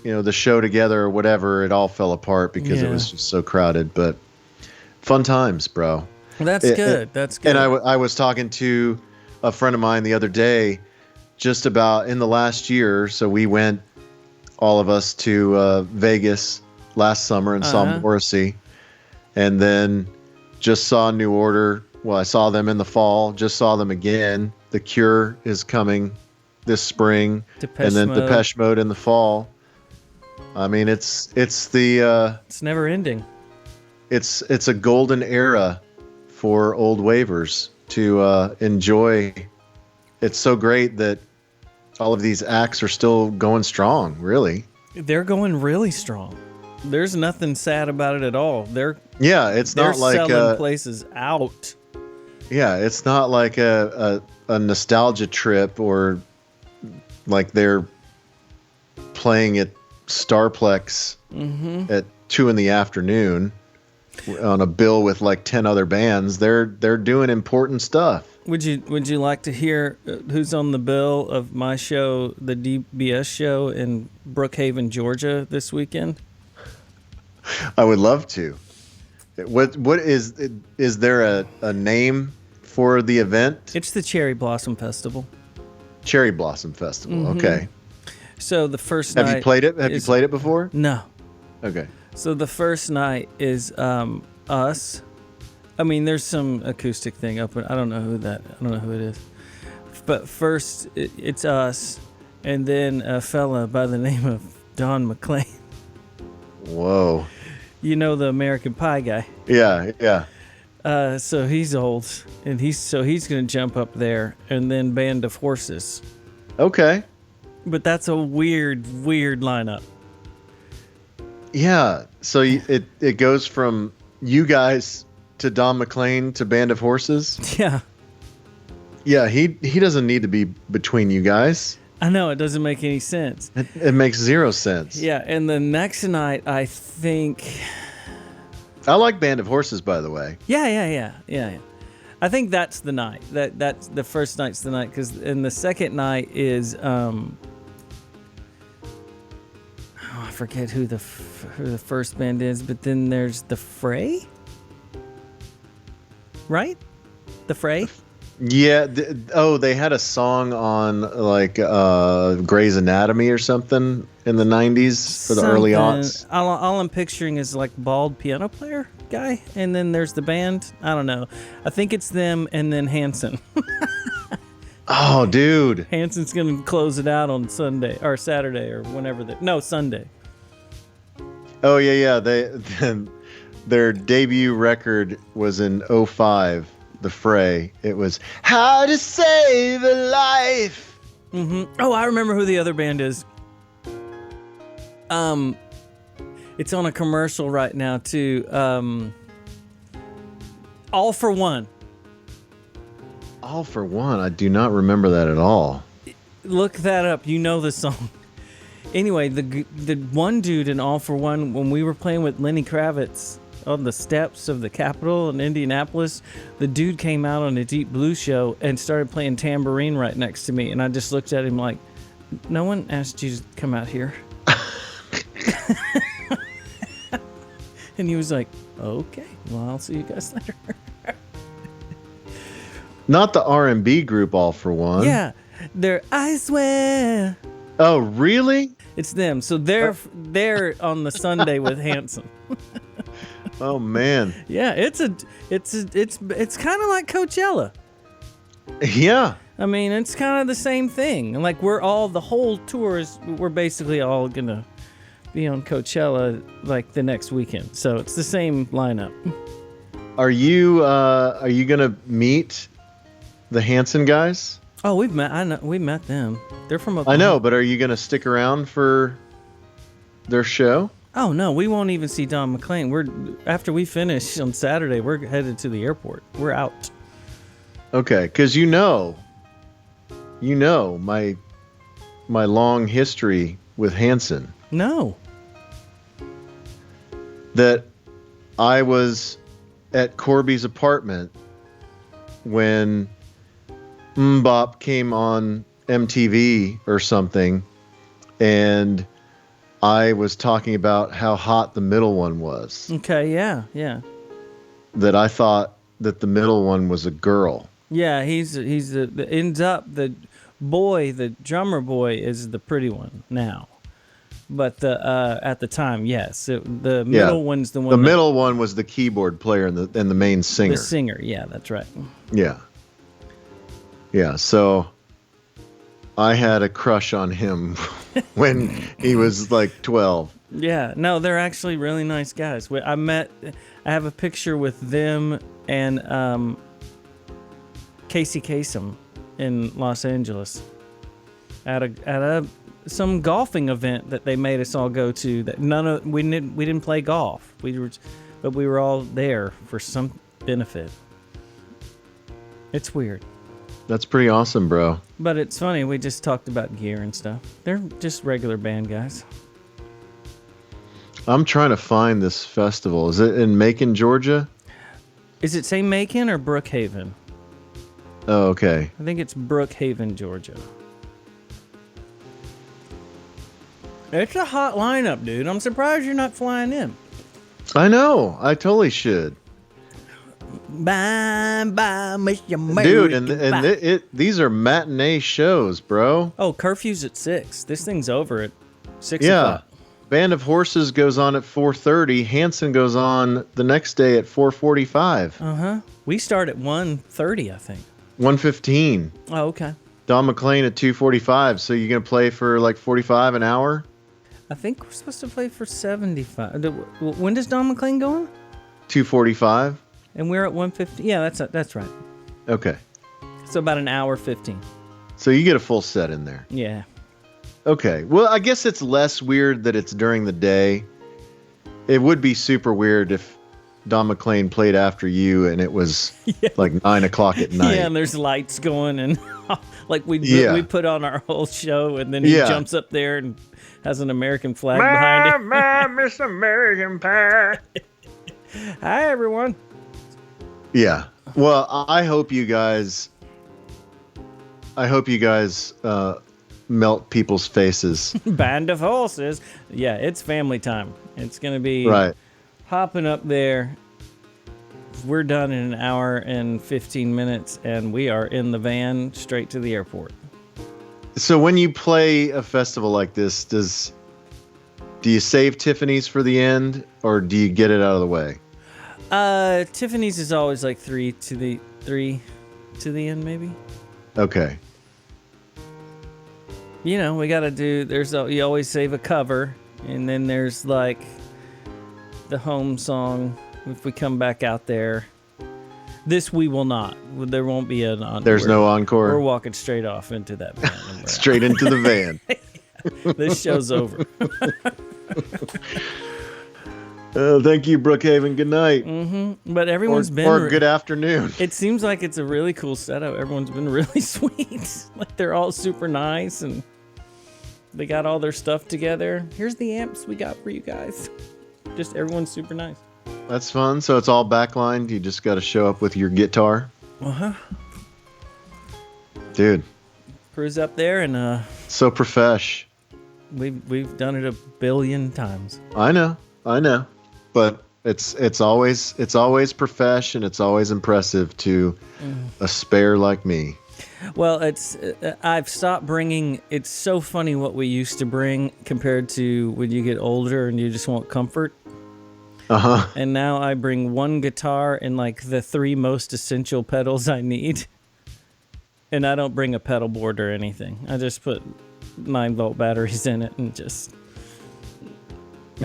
the show together or whatever, it all fell apart because it was just so crowded. But fun times, bro. That's good. That's good. And I was talking to a friend of mine the other day, just about in the last year. So we went, all of us, to Vegas last summer and saw Morrissey, and then just saw New Order. Well, I saw them in the fall. Just saw them again. The Cure is coming this spring, and then Depeche Mode in the fall. I mean, it's never ending. It's a golden era for old wavers to enjoy. It's so great that all of these acts are still going strong, really. They're going really strong. There's nothing sad about it at all. They're not like selling places out. Yeah, it's not like a nostalgia trip, or like they're playing at Starplex at 2 p.m. on a bill with 10 other bands. They're doing important stuff. Would you like to hear who's on the bill of my show, the DBS show in Brookhaven, Georgia this weekend? I would love to. What is there a name for the event? It's the Cherry Blossom Festival. Cherry Blossom Festival. Okay. So the first night. Have you played it? Have you played it before? No. Okay. So the first night is us. I mean, there's some acoustic thing up, but I don't know who it is. But first, it's us, and then a fella by the name of Don McLean. Whoa. You know, the American Pie guy. Yeah. So he's old, and he's gonna jump up there, and then Band of Horses. Okay. But that's a weird lineup. Yeah. So it goes from you guys to Don McLean to Band of Horses. Yeah. Yeah. He doesn't need to be between you guys. I know, it doesn't make any sense. It makes zero sense. Yeah, and the next night, I think. I like Band of Horses, by the way. Yeah. I think that's the night. That's the first night's the night, and the second night is I forget who the first band is, but then there's the Fray, right? The Fray. Yeah. They had a song on like Grey's Anatomy or something in the 90s for the early aughts. All I'm picturing is like bald piano player guy, and then there's the band. I don't know. I think it's them, and then Hanson. Oh, dude. Hanson's gonna close it out on Sunday or Saturday or whenever Sunday. Oh yeah. Their debut record was in 2005. The Fray. It was How to Save a Life. Oh, I remember who the other band is. It's on a commercial right now too. All for One. All for One. I do not remember that at all. Look that up. You know the song. Anyway, the one dude in All for One, when we were playing with Lenny Kravitz on the steps of the Capitol in Indianapolis, the dude came out on a Deep Blue show and started playing tambourine right next to me, and I just looked at him like, no one asked you to come out here. And he was like, okay, well, I'll see you guys later. Not the R&B group All for One. Yeah, they're I Swear. Oh, really? It's them. So they're on the Sunday with Hanson. Oh man. Yeah, it's kind of like Coachella. Yeah. I mean, it's kind of the same thing. Like the whole tour we're basically all gonna be on Coachella like the next weekend. So it's the same lineup. Are you gonna meet the Hanson guys? Oh, we met them. They're from Oklahoma. I know, but are you gonna stick around for their show? Oh no, we won't even see Don McLean. After we finish on Saturday, we're headed to the airport. We're out. Okay, because you know my long history with Hanson. No. That I was at Corby's apartment when Mbop came on MTV or something, and I was talking about how hot the middle one was. Okay, yeah. That I thought that the middle one was a girl. Yeah, the drummer boy is the pretty one now. But at the time, yes, the middle one's the one. The middle one was the keyboard player and the main singer. The singer, yeah, that's right. Yeah. Yeah, so I had a crush on him when he was like 12. Yeah, no, they're actually really nice guys. I have a picture with them and Casey Kasem in Los Angeles at some golfing event that they made us all go to. That we didn't play golf. But we were all there for some benefit. It's weird. That's pretty awesome, bro. But it's funny, we just talked about gear and stuff. They're just regular band guys. I'm trying to find this festival. Is it in Macon, Georgia? Is it say Macon or Brookhaven? Oh, okay. I think it's Brookhaven, Georgia. It's a hot lineup, dude. I'm surprised you're not flying in. I know. I totally should. Bye, bye, Mr. Dude, American and Pie. these are matinee shows, bro. Oh, curfew's at 6. This thing's over at 6 Yeah. o'clock. Band of Horses goes on at 4:30. Hanson goes on the next day at 4:45. Uh-huh. We start at 1:30, I think. 1:15. Oh, okay. Don McLean at 2:45. So you're gonna play for like 45 an hour? I think we're supposed to play for 75. When does Don McLean go on? 2:45. And we're at 1:50. Yeah, that's right. Okay. So about an hour 15. So you get a full set in there. Yeah. Okay. Well, I guess it's less weird that it's during the day. It would be super weird if Don McLean played after you and it was like 9 o'clock at night. Yeah, and there's lights going and like we put on our whole show and then he jumps up there and has an American flag behind it. My Miss American Pie. Hi, everyone. Yeah. Well, I hope you guys melt people's faces. Band of Horses. Yeah, it's family time. It's going to be Right. hopping up there. We're done in an hour and 15 minutes, and we are in the van straight to the airport. So when you play a festival like this, do you save Tiffany's for the end, or do you get it out of the way? Tiffany's is always like 3 to the end, maybe. Okay. You know, we got to do, you always save a cover, and then there's like the home song if we come back out there. This we will not. There won't be an encore. There's no encore. We're walking straight off into that van. Straight into the van. This show's over. Thank you, Brookhaven. Good night. But everyone's been... Or good afternoon. It seems like it's a really cool setup. Everyone's been really sweet. Like, they're all super nice, and they got all their stuff together. Here's the amps we got for you guys. Just everyone's super nice. That's fun. So it's all backlined. You just got to show up with your guitar. Uh-huh. Dude. Crew's up there, and so profesh. We've done it a billion times. I know. But it's always profesh, and it's always impressive to a spare like me. Well, I've stopped bringing. It's so funny what we used to bring compared to when you get older and you just want comfort. Uh-huh. And now I bring one guitar and like the 3 most essential pedals I need. And I don't bring a pedal board or anything. I just put 9-volt batteries in it and just...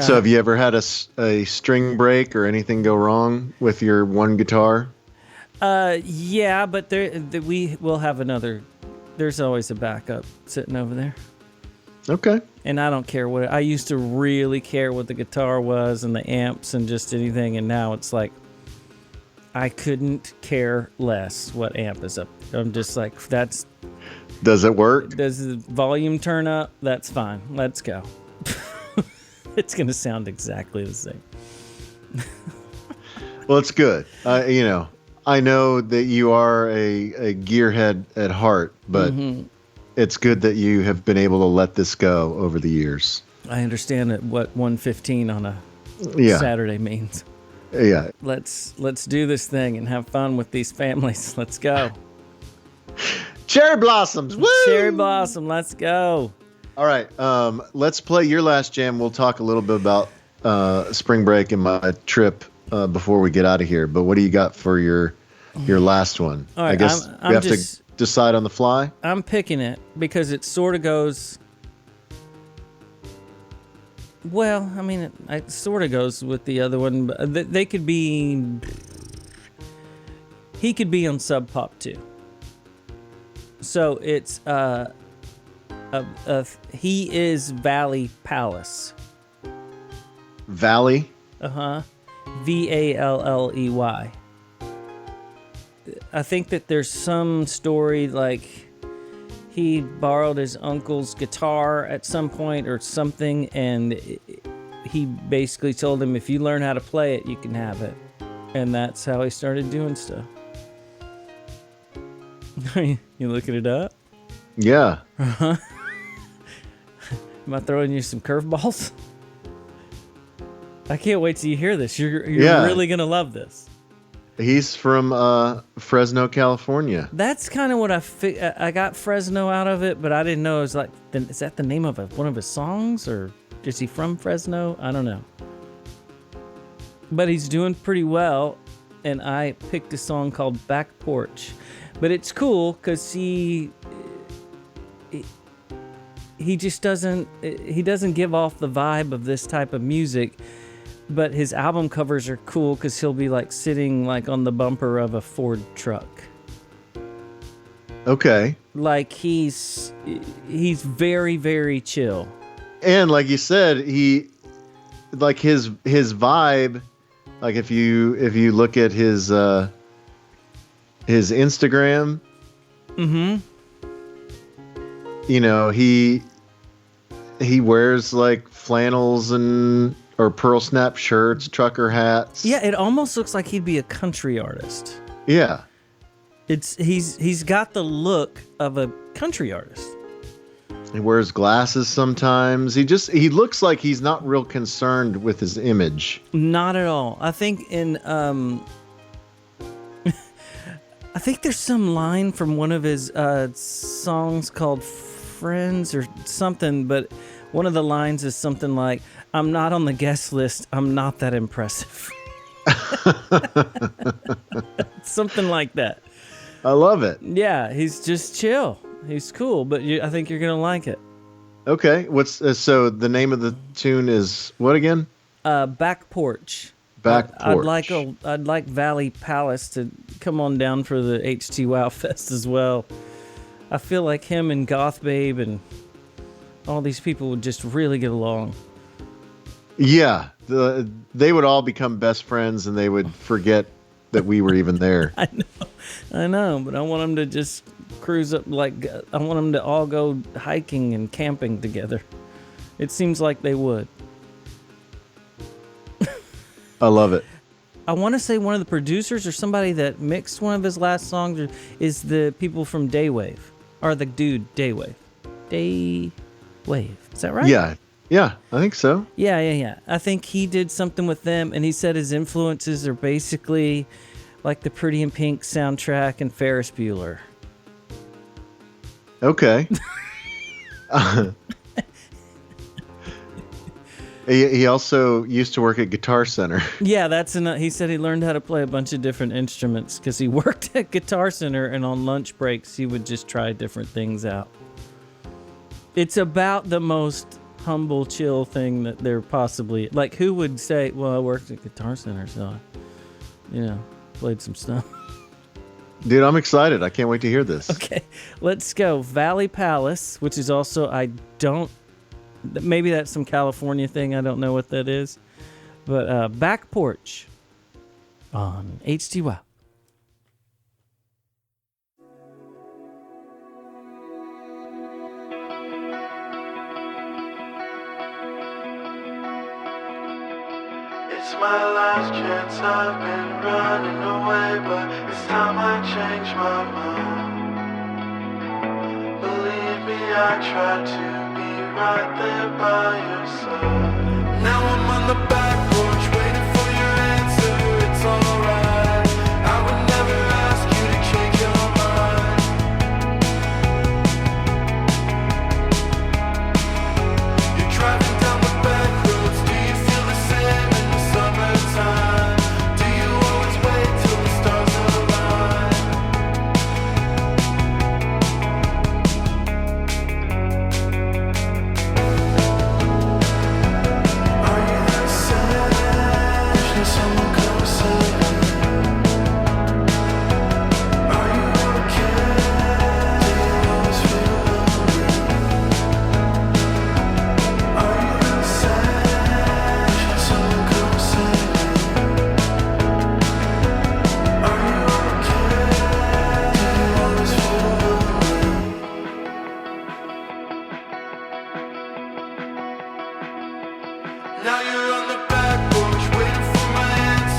So have you ever had a string break or anything go wrong with your one guitar? Yeah, but we will have another. There's always a backup sitting over there. Okay. And I don't care what... I used to really care what the guitar was and the amps and just anything, and now it's like I couldn't care less what amp is up. I'm just like, that's... Does it work? Does the volume turn up? That's fine. Let's go. It's going to sound exactly the same. Well, it's good. I know that you are a gearhead at heart, but it's good that you have been able to let this go over the years. I understand what 1:15 on a Saturday means. Yeah. Let's do this thing and have fun with these families. Let's go. Cherry blossoms. Woo! Cherry blossom. Let's go. All right. Let's play your last jam. We'll talk a little bit about spring break and my trip before we get out of here. But what do you got for your last one? All right, I guess we have to decide on the fly. I'm picking it because it sort of goes... Well, I mean, it sort of goes with the other one. But they could be... He could be on Sub Pop too. So it's... he is Valley Palace. Valley? Uh-huh. Valley. I think that there's some story like he borrowed his uncle's guitar at some point or something, and he basically told him, if you learn how to play it, you can have it. And that's how he started doing stuff. You looking it up? Yeah. Uh-huh. Am I throwing you some curveballs? I can't wait till you hear this. You're really going to love this. He's from Fresno, California. That's kind of what I got Fresno out of it, but I didn't know it was like, is that the name of one of his songs, or is he from Fresno? I don't know. But he's doing pretty well, and I picked a song called Back Porch. But it's cool because he just doesn't give off the vibe of this type of music. But his album covers are cool because he'll be like sitting like on the bumper of a Ford truck. Okay. Like he's very, very chill. And like you said, his vibe, like if you look at his Instagram, you know, he wears like flannels or pearl snap shirts, trucker hats. Yeah, it almost looks like he'd be a country artist. Yeah. He's got the look of a country artist. He wears glasses sometimes. He looks like he's not real concerned with his image. Not at all. I think I think there's some line from one of his songs called Friends or something, but one of the lines is something like, "I'm not on the guest list. I'm not that impressive." Something like that. I love it. Yeah, he's just chill. He's cool, but I think you're going to like it. Okay. So the name of the tune is what again? Back Porch. Back Porch. I'd like Valley Palace to come on down for the Htwow Fest as well. I feel like him and Goth Babe and all these people would just really get along. Yeah. They would all become best friends and they would forget that we were even there. I know, but I want them to just cruise up, I want them to all go hiking and camping together. It seems like they would. I love it. I want to say one of the producers or somebody that mixed one of his last songs is the people from Daywave. Or the dude, Daywave. Daywave. Is that right? Yeah, I think so. Yeah. I think he did something with them, and he said his influences are basically like the Pretty in Pink soundtrack and Ferris Bueller. Okay. He also used to work at Guitar Center. Yeah, he said he learned how to play a bunch of different instruments because he worked at Guitar Center, and on lunch breaks he would just try different things out. It's about the most humble, chill thing that there possibly... Like, who would say, well, I worked at Guitar Center, so I, played some stuff. Dude, I'm excited. I can't wait to hear this. Okay, let's go. Valley Palace, which is also, maybe that's some California thing. I don't know what that is. But Back Porch on Htwow. It's my last chance, I've been running away, but it's time I change my mind. Believe me, I tried to be right there by your side. Now I'm on the back porch, waiting for your answer, it's alright. I would never ask you to change your mind. You're driving down the back roads, do you feel the same in the summertime? Do you always wait till the stars align? Are you the same? Is someone closer? Are you okay? Do you always feel lonely? Are you the same? Is someone closer? Are you okay? Do you always feel lonely? Now you're on the back porch, waiting for my answer.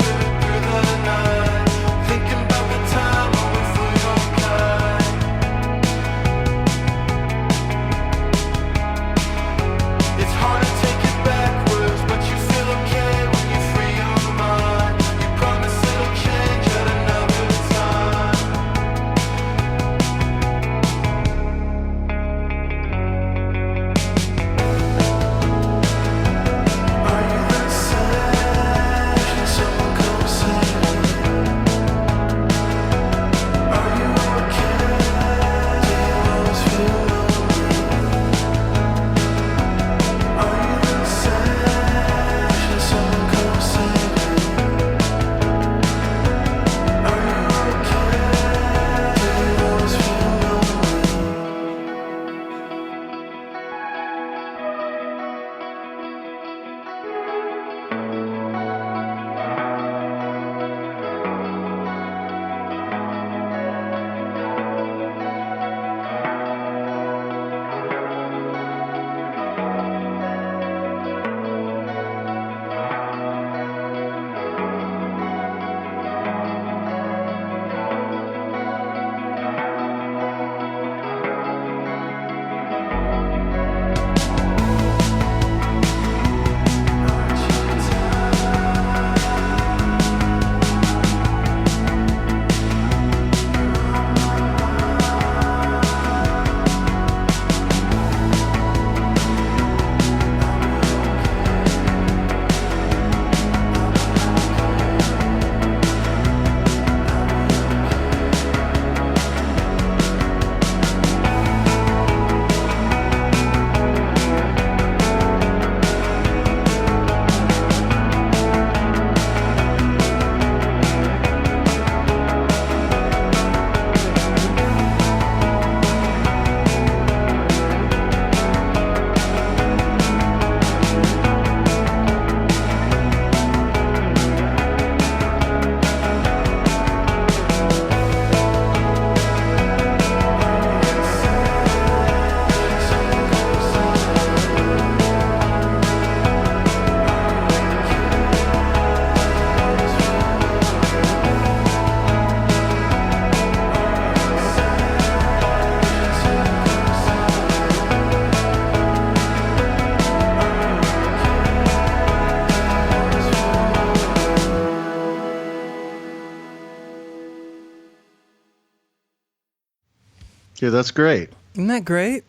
Yeah, that's great. Isn't that great?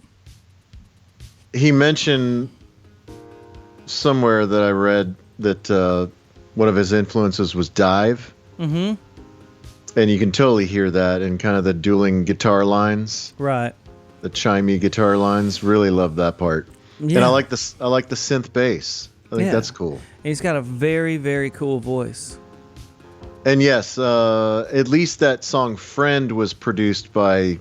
He mentioned somewhere that I read that one of his influences was dive. Mm-hmm. And you can totally hear that in kind of the dueling guitar lines. Right. The chimey guitar lines. Really love that part. Yeah. And I like the synth bass. I think that's cool. He's got a very, very cool voice. And yes, at least that song "Friend" was produced by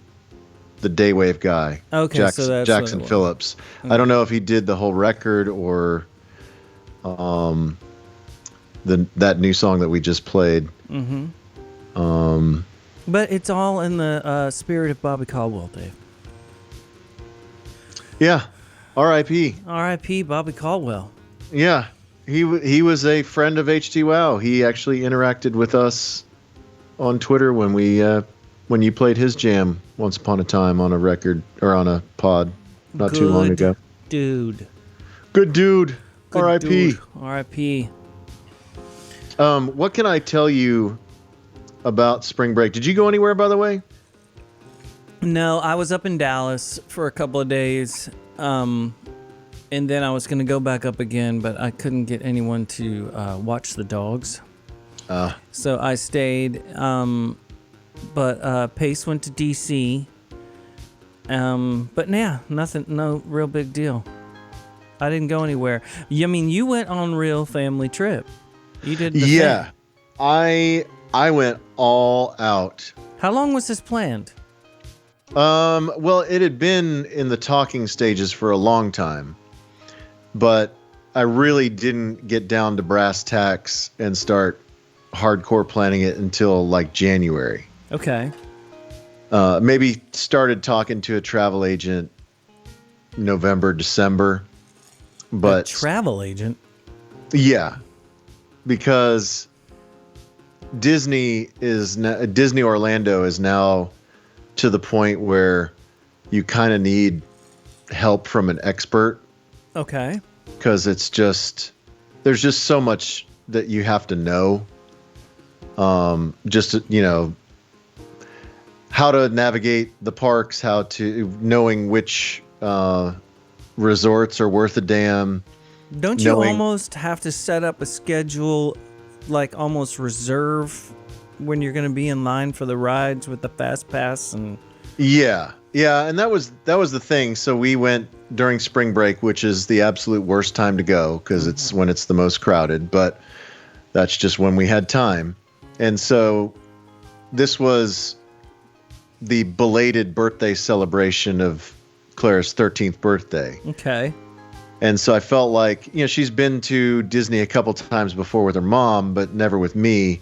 the Daywave guy. Okay, so that's Jackson what it was. Phillips. Okay. I don't know if he did the whole record or that new song that we just played. Mm-hmm. But it's all in the spirit of Bobby Caldwell, Dave. Yeah, R.I.P. R.I.P. Bobby Caldwell. Yeah, he was a friend of Htwow. He actually interacted with us on Twitter when you played his jam once upon a time on a record or on a pod not too long ago. Dude. Good dude. R.I.P. R.I.P. What can I tell you about Spring Break? Did you go anywhere, by the way? No, I was up in Dallas for a couple of days, and then I was going to go back up again, but I couldn't get anyone to watch the dogs. So I stayed, but Pace went to D.C., but yeah, nothing, no real big deal. I didn't go anywhere. I mean, you went on real family trip. You did the thing. I went all out. How long was this planned? Well, it had been in the talking stages for a long time, but I really didn't get down to brass tacks and start hardcore planning it until like January. Okay. Maybe started talking to a travel agent November, December, but A travel agent? yeah, because Disney Orlando is now to the point where you kind of need help from an expert, Okay. because there's just so much that you have to know. Just how to navigate the parks, knowing which resorts are worth a damn. Don't you almost have to set up a schedule, like almost reserve when you're going to be in line for the rides with the fast pass? And Yeah, and that was the thing. So we went during spring break, which is the absolute worst time to go because it's when it's the most crowded. But that's just when we had time, and so this was the belated birthday celebration of Clara's 13th birthday. okay. And so I felt like, she's been to Disney a couple times before with her mom, but never with me.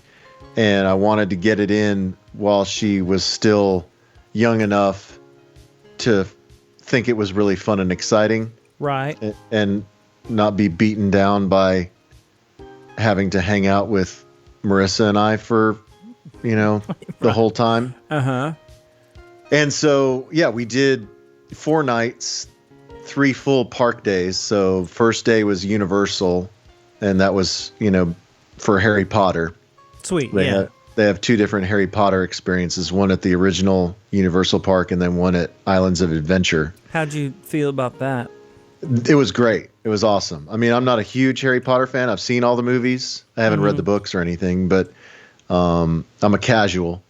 And I wanted to get it in while she was still young enough to think it was really fun and exciting. Right. And not be beaten down by having to hang out with Marissa and I for, the whole time. Uh-huh. And so, we did 4 nights, 3 full park days. So first day was Universal, and that was, for Harry Potter. Sweet. They have 2 different Harry Potter experiences, one at the original Universal Park and then one at Islands of Adventure. How'd you feel about that? It was great. It was awesome. I mean, I'm not a huge Harry Potter fan. I've seen all the movies. I haven't read the books or anything, but I'm a casual.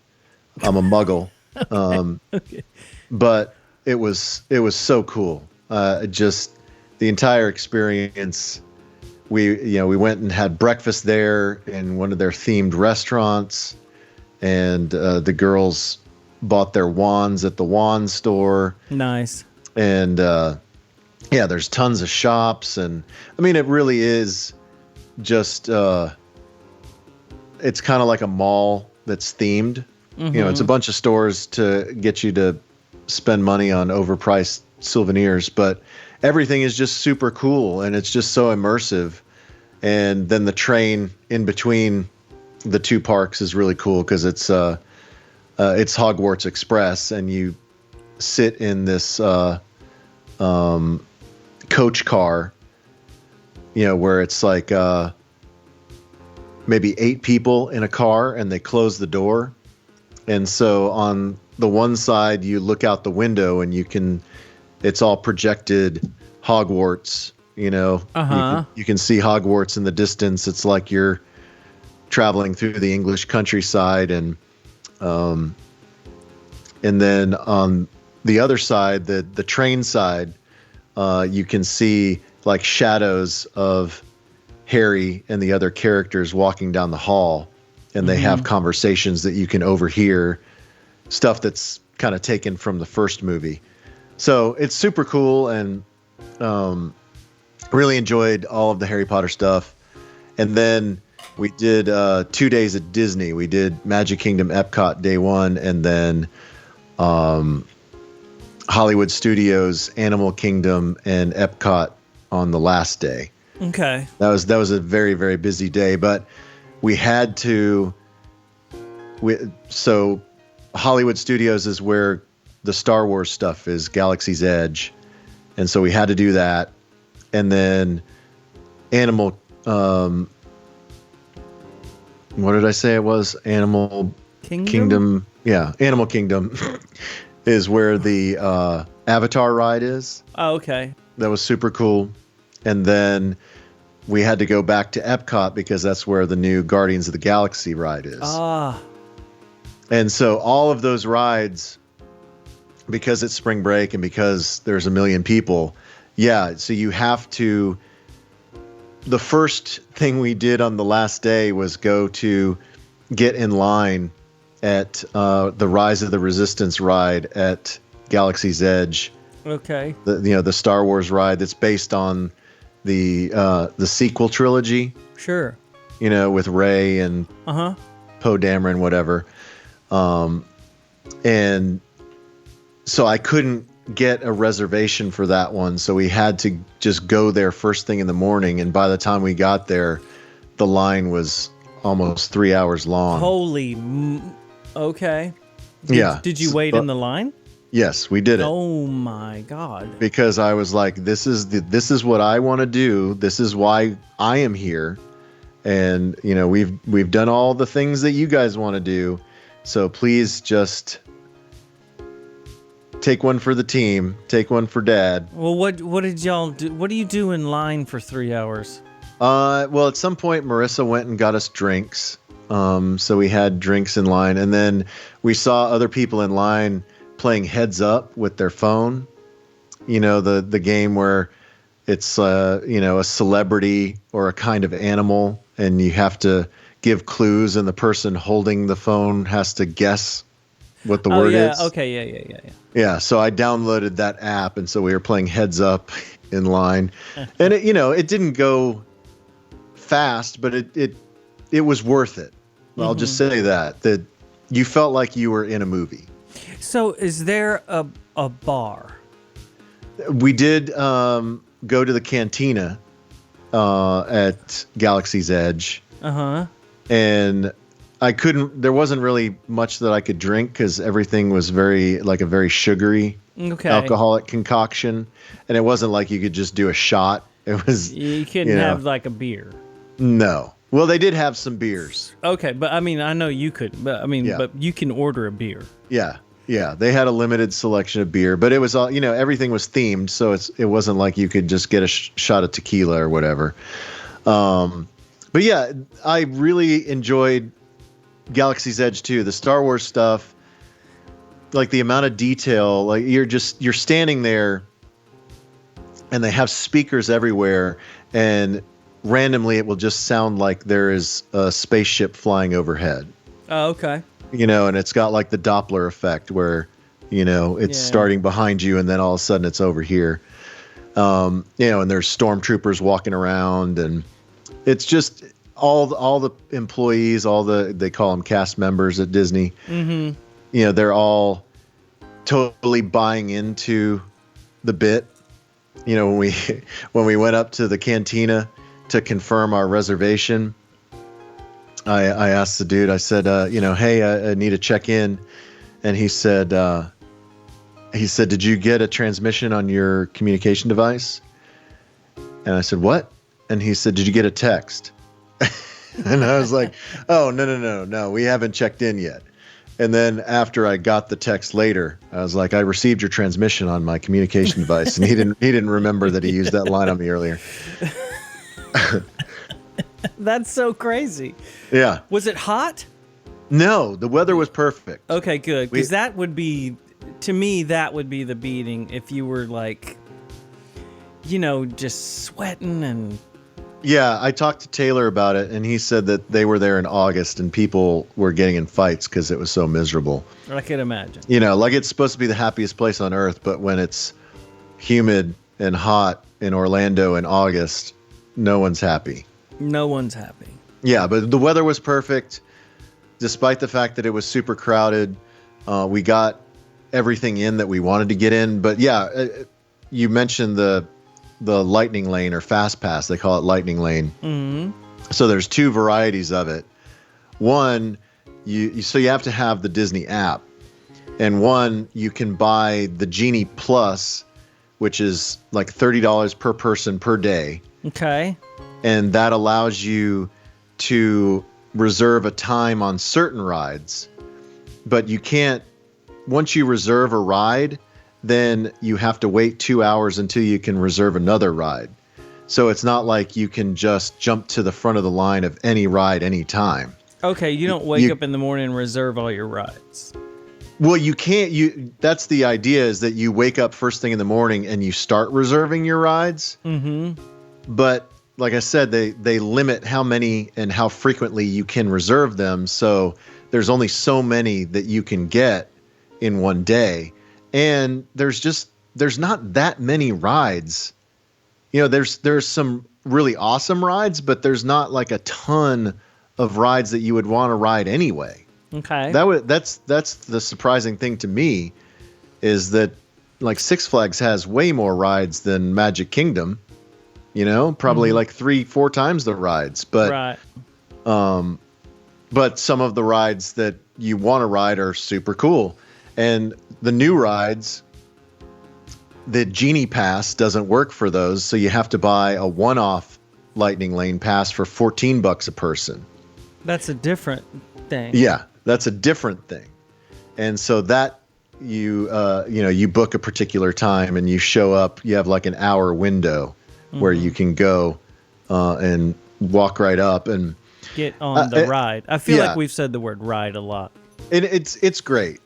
I'm a muggle. Okay. But it was so cool. Just the entire experience. We went and had breakfast there in one of their themed restaurants, and the girls bought their wands at the wand store. Nice. And there's tons of shops, and I mean, it really is just it's kind of like a mall that's themed. It's a bunch of stores to get you to spend money on overpriced souvenirs, but everything is just super cool, and it's just so immersive. And then the train in between the 2 parks is really cool because it's Hogwarts Express, and you sit in this coach car, where it's like maybe 8 people in a car, and they close the door. And so on the one side you look out the window and it's all projected Hogwarts, you know. You can see Hogwarts in the distance. It's like you're traveling through the English countryside, and then on the other side, the train side, you can see like shadows of Harry and the other characters walking down the hall, and they have conversations that you can overhear, stuff that's kind of taken from the first movie. So it's super cool, and really enjoyed all of the Harry Potter stuff. And then we did 2 days at Disney. We did Magic Kingdom Epcot day one, and then Hollywood Studios, Animal Kingdom, and Epcot on the last day. Okay. That was a very, very busy day, but we had to. So Hollywood Studios is where the Star Wars stuff is, Galaxy's Edge, and so we had to do that. And then Animal. What did I say it was? Animal Kingdom. Yeah, Animal Kingdom is where the Avatar ride is. Oh, okay. That was super cool. And then we had to go back to Epcot because that's where the new Guardians of the Galaxy ride is. And so all of those rides, because it's spring break and because there's a million people, so you have to. The first thing we did on the last day was go to get in line at the Rise of the Resistance ride at Galaxy's Edge. Okay. The Star Wars ride that's based on the sequel trilogy. Sure. With Rey and Poe Dameron, whatever. And so I couldn't get a reservation for that one, so we had to just go there first thing in the morning, and by the time we got there, the line was almost 3 hours long. Okay. Yeah. Did you wait in the line? Yes, we did it. Oh my God. Because I was like, this is what I want to do. This is why I am here. And we've done all the things that you guys want to do. So please just take one for the team. Take one for Dad. Well, what did y'all do? What do you do in line for 3 hours? Well, at some point, Marissa went and got us drinks. So we had drinks in line, and then we saw other people in line playing Heads Up with their phone. The game where it's a celebrity or a kind of animal, and you have to give clues, and the person holding the phone has to guess what the word is. Okay, yeah. Yeah, so I downloaded that app, and so we were playing Heads Up in line. And it didn't go fast, but it was worth it. I'll just say that you felt like you were in a movie. So is there a bar? We did go to the cantina at Galaxy's Edge. And there wasn't really much that I could drink because everything was a very sugary alcoholic concoction. And it wasn't like you could just do a shot. It was. You couldn't have like a beer. No. Well, they did have some beers. Okay, but I mean, I know you couldn't, but I mean, but you can order a beer. Yeah. They had a limited selection of beer, but it was all, everything was themed. So it wasn't like you could just get a shot of tequila or whatever. But yeah, I really enjoyed Galaxy's Edge too. The Star Wars stuff, like the amount of detail, like you're standing there and they have speakers everywhere, and randomly it will just sound like there is a spaceship flying overhead. Oh, okay. And it's got like the Doppler effect where, it's starting behind you and then all of a sudden it's over here. And there's stormtroopers walking around, and it's just all the employees, they call them cast members at Disney. Mm-hmm. They're all totally buying into the bit. When we went up to the cantina to confirm our reservation, I asked the dude, I said, hey, I need to check in. And he said, did you get a transmission on your communication device? And I said, what? And he said, did you get a text? And I was like, oh, no, we haven't checked in yet. And then after I got the text later, I was like, I received your transmission on my communication device. And he didn't remember that he used that line on me earlier. That's so crazy. Yeah. Was it hot? No, the weather was perfect. Okay, good. Because that would be, to me, that would be the beating if you were like, just sweating and... Yeah, I talked to Taylor about it, and he said that they were there in August, and people were getting in fights because it was so miserable. I can imagine. Like it's supposed to be the happiest place on earth, but when it's humid and hot in Orlando in August, no one's happy. No one's happy. Yeah, but the weather was perfect, despite the fact that it was super crowded. We got everything in that we wanted to get in. But yeah, you mentioned the lightning lane or fast pass. They call it lightning lane. Mm-hmm. So there's two varieties of it. One, you have to have the Disney app. And one, you can buy the Genie Plus, which is like $30 per person per day. Okay. And that allows you to reserve a time on certain rides. But you can't, once you reserve a ride, then you have to wait 2 hours until you can reserve another ride. So it's not like you can just jump to the front of the line of any ride anytime. Okay, you don't wake up in the morning and reserve all your rides. Well, you can't. That's the idea, is that you wake up first thing in the morning and you start reserving your rides. Mm-hmm. But like I said, they limit how many and how frequently you can reserve them. So there's only so many that you can get in one day. And there's not that many rides. There's some really awesome rides, but there's not like a ton of rides that you would want to ride anyway. Okay. That's the surprising thing to me, is that like Six Flags has way more rides than Magic Kingdom. Probably like 3-4 times the rides, but right. But some of the rides that you want to ride are super cool. And the new rides, the Genie Pass doesn't work for those, so you have to buy a one-off Lightning Lane pass for $14 a person. That's a different thing. Yeah, that's a different thing. And so that you book a particular time and you show up, you have like an hour window where you can go and walk right up and get on the ride. I feel like we've said the word ride a lot. And it's great.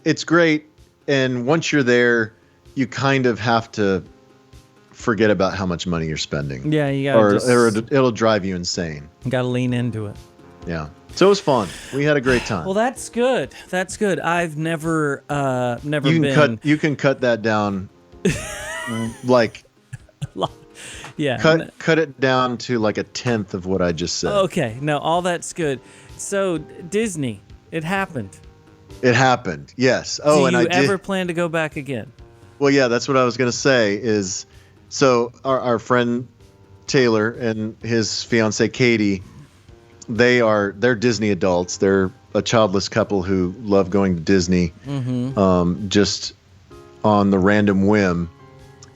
It's great. And once you're there, you kind of have to forget about how much money you're spending. Yeah, you gotta or it'll drive you insane. You gotta lean into it. Yeah. So it was fun. We had a great time. Well, that's good. That's good. I've never been. You can cut that down, like. Yeah. Cut it down to like a tenth of what I just said. Okay. No, all that's good. So Disney, it happened. It happened. Yes. Oh, Do you ever plan to go back again? Well, yeah, that's what I was going to say is, so our friend Taylor and his fiancée Katie, they're Disney adults. They're a childless couple who love going to Disney, just on the random whim.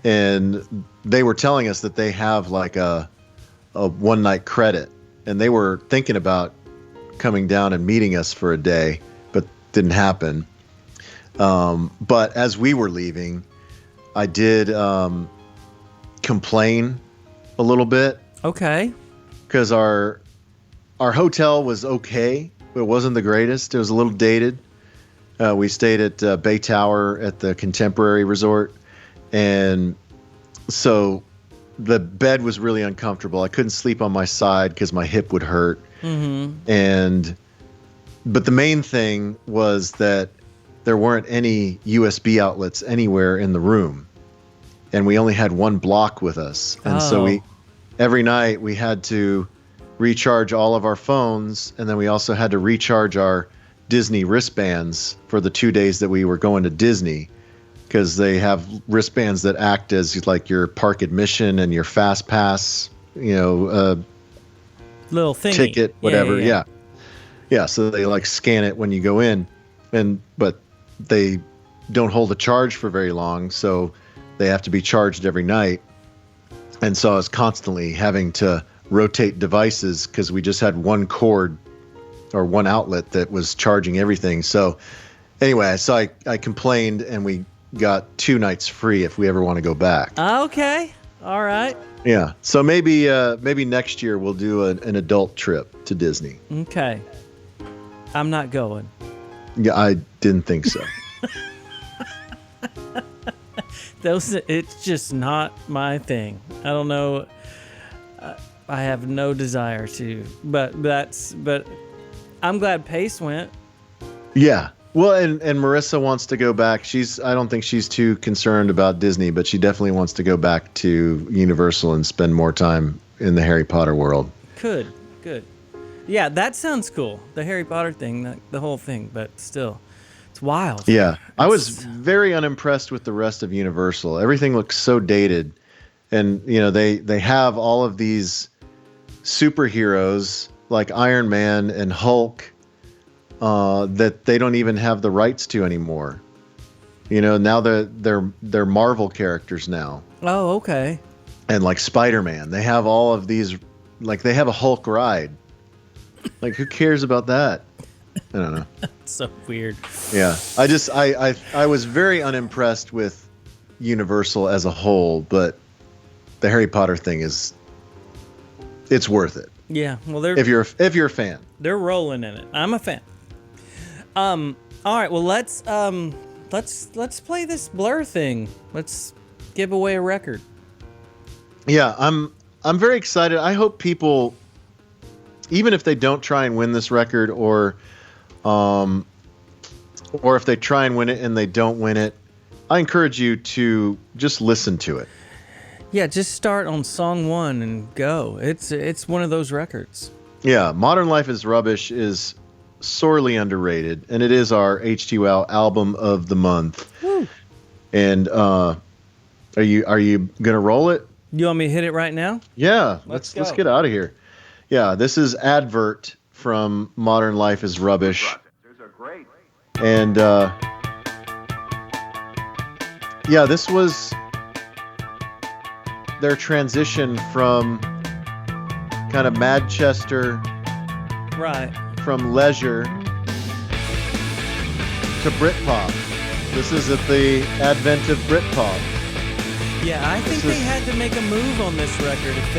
And they were telling us that they have like a one night credit, and they were thinking about coming down and meeting us for a day, but didn't happen. But as we were leaving, I did complain a little bit. Okay. Because our hotel was okay. It wasn't the greatest. It was a little dated. We stayed at Bay Tower at the Contemporary Resort. And so the bed was really uncomfortable. I couldn't sleep on my side because my hip would hurt. Mm-hmm. But the main thing was that there weren't any USB outlets anywhere in the room. And we only had one block with us. And so every night we had to recharge all of our phones. And then we also had to recharge our Disney wristbands for the 2 days that we were going to Disney. Because they have wristbands that act as like your park admission and your fast pass, little thingy. Ticket, whatever. Yeah. So they like scan it when you go in, but they don't hold a charge for very long, so they have to be charged every night. And so I was constantly having to rotate devices because we just had one cord or one outlet that was charging everything. So anyway, so I complained, and we got 2 nights free if we ever want to go back. Okay. All right. Yeah. So maybe next year we'll do an adult trip to Disney. Okay. I'm not going. Yeah, I didn't think so. It's just not my thing. I don't know. I have no desire to, but I'm glad Pace went. Yeah. Well, and Marissa wants to go back. I don't think she's too concerned about Disney, but she definitely wants to go back to Universal and spend more time in the Harry Potter world. Good. Yeah, that sounds cool. The Harry Potter thing, the whole thing, but still, it's wild. Yeah. I was very unimpressed with the rest of Universal. Everything looks so dated. And, they have all of these superheroes like Iron Man and Hulk that they don't even have the rights to anymore. Now they're Marvel characters now. Oh, okay. And like Spider-Man, they have all of these, like they have a Hulk ride. Like, who cares about that? I don't know. It's so weird. Yeah. I was very unimpressed with Universal as a whole, but the Harry Potter thing it's worth it. Yeah. Well, if you're a fan. They're rolling in it. I'm a fan. All right. Well, let's play this Blur thing. Let's give away a record. Yeah, I'm very excited. I hope people, even if they don't try and win this record, or if they try and win it and they don't win it, I encourage you to just listen to it. Yeah, just start on song 1 and go. It's one of those records. Yeah, Modern Life is Rubbish is sorely underrated, and it is our Htwow album of the month. Woo. And are you gonna roll it? You want me to hit it right now? Yeah, let's get out of here. Yeah, this is Advert from Modern Life is Rubbish. And yeah, this was their transition from kind of Manchester, right, from leisure to Britpop. This is at the advent of Britpop. Yeah, I think they had to make a move on this record. If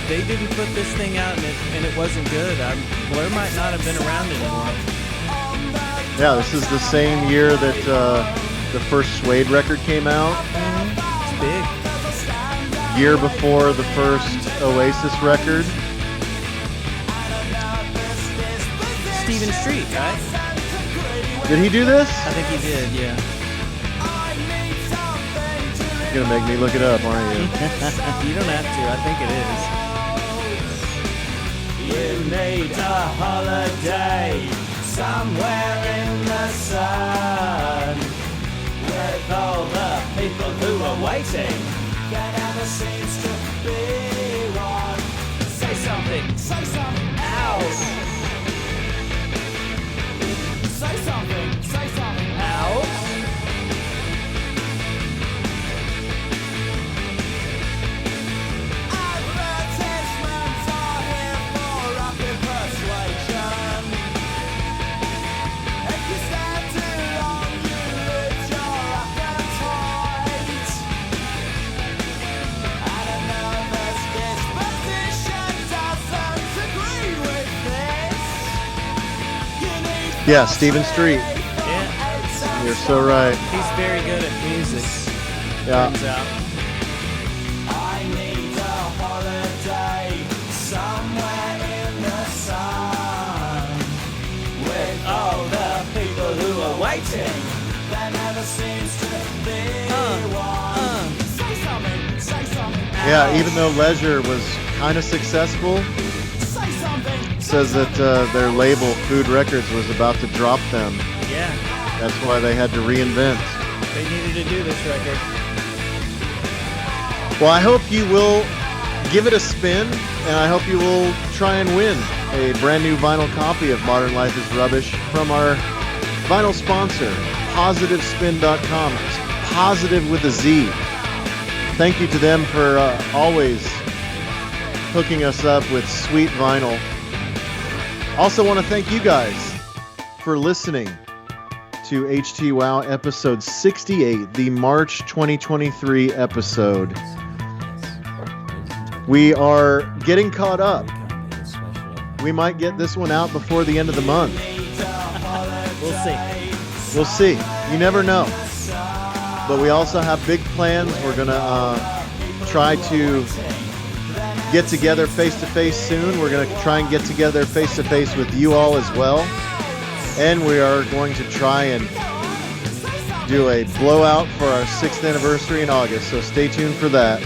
they didn't put this thing out and it wasn't good, Blur might not have been around anymore. Yeah, this is the same year that the first Suede record came out. It's big. Year before the first Oasis record. Stephen Street, right? Did he do this? I think he did, yeah. You're gonna make me look it up, aren't you? You don't have to. I think it is. You need a holiday somewhere in the sun with all the people who are waiting. That never seems to be wrong. Say something else. Say something else. Advertisements are here for rapid persuasion. If you stand too long, you lose your appetite. And a nervous disposition doesn't agree with this. You need Yeah, Stephen Street. Yeah. You're so right. He's very good at music. Yeah. Turns out. I need a holiday somewhere in the sun with all the people who are waiting. There never seems to be one. Say something. Yeah, even though Leisure was kind of successful, Say something. says that their label, Food Records, was about to drop them. Yeah. That's why they had to reinvent. They needed to do this record. Well, I hope you will give it a spin, and I hope you will try and win a brand new vinyl copy of Modern Life is Rubbish from our vinyl sponsor, PositiveSpin.com. It's positive with a Z. Thank you to them for always hooking us up with sweet vinyl. Also want to thank you guys for listening to Htwow episode 68, the March 2023 episode. We are getting caught up. We might get this one out before the end of the month. We'll see. We'll see. You never know. But we also have big plans. We're going to try to get together face-to-face soon. We're going to try and get together face-to-face with you all as well. And we are going to try and do a blowout for our 6th anniversary in August. So stay tuned for that.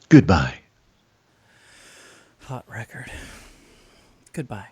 Goodbye. Hot record. Goodbye.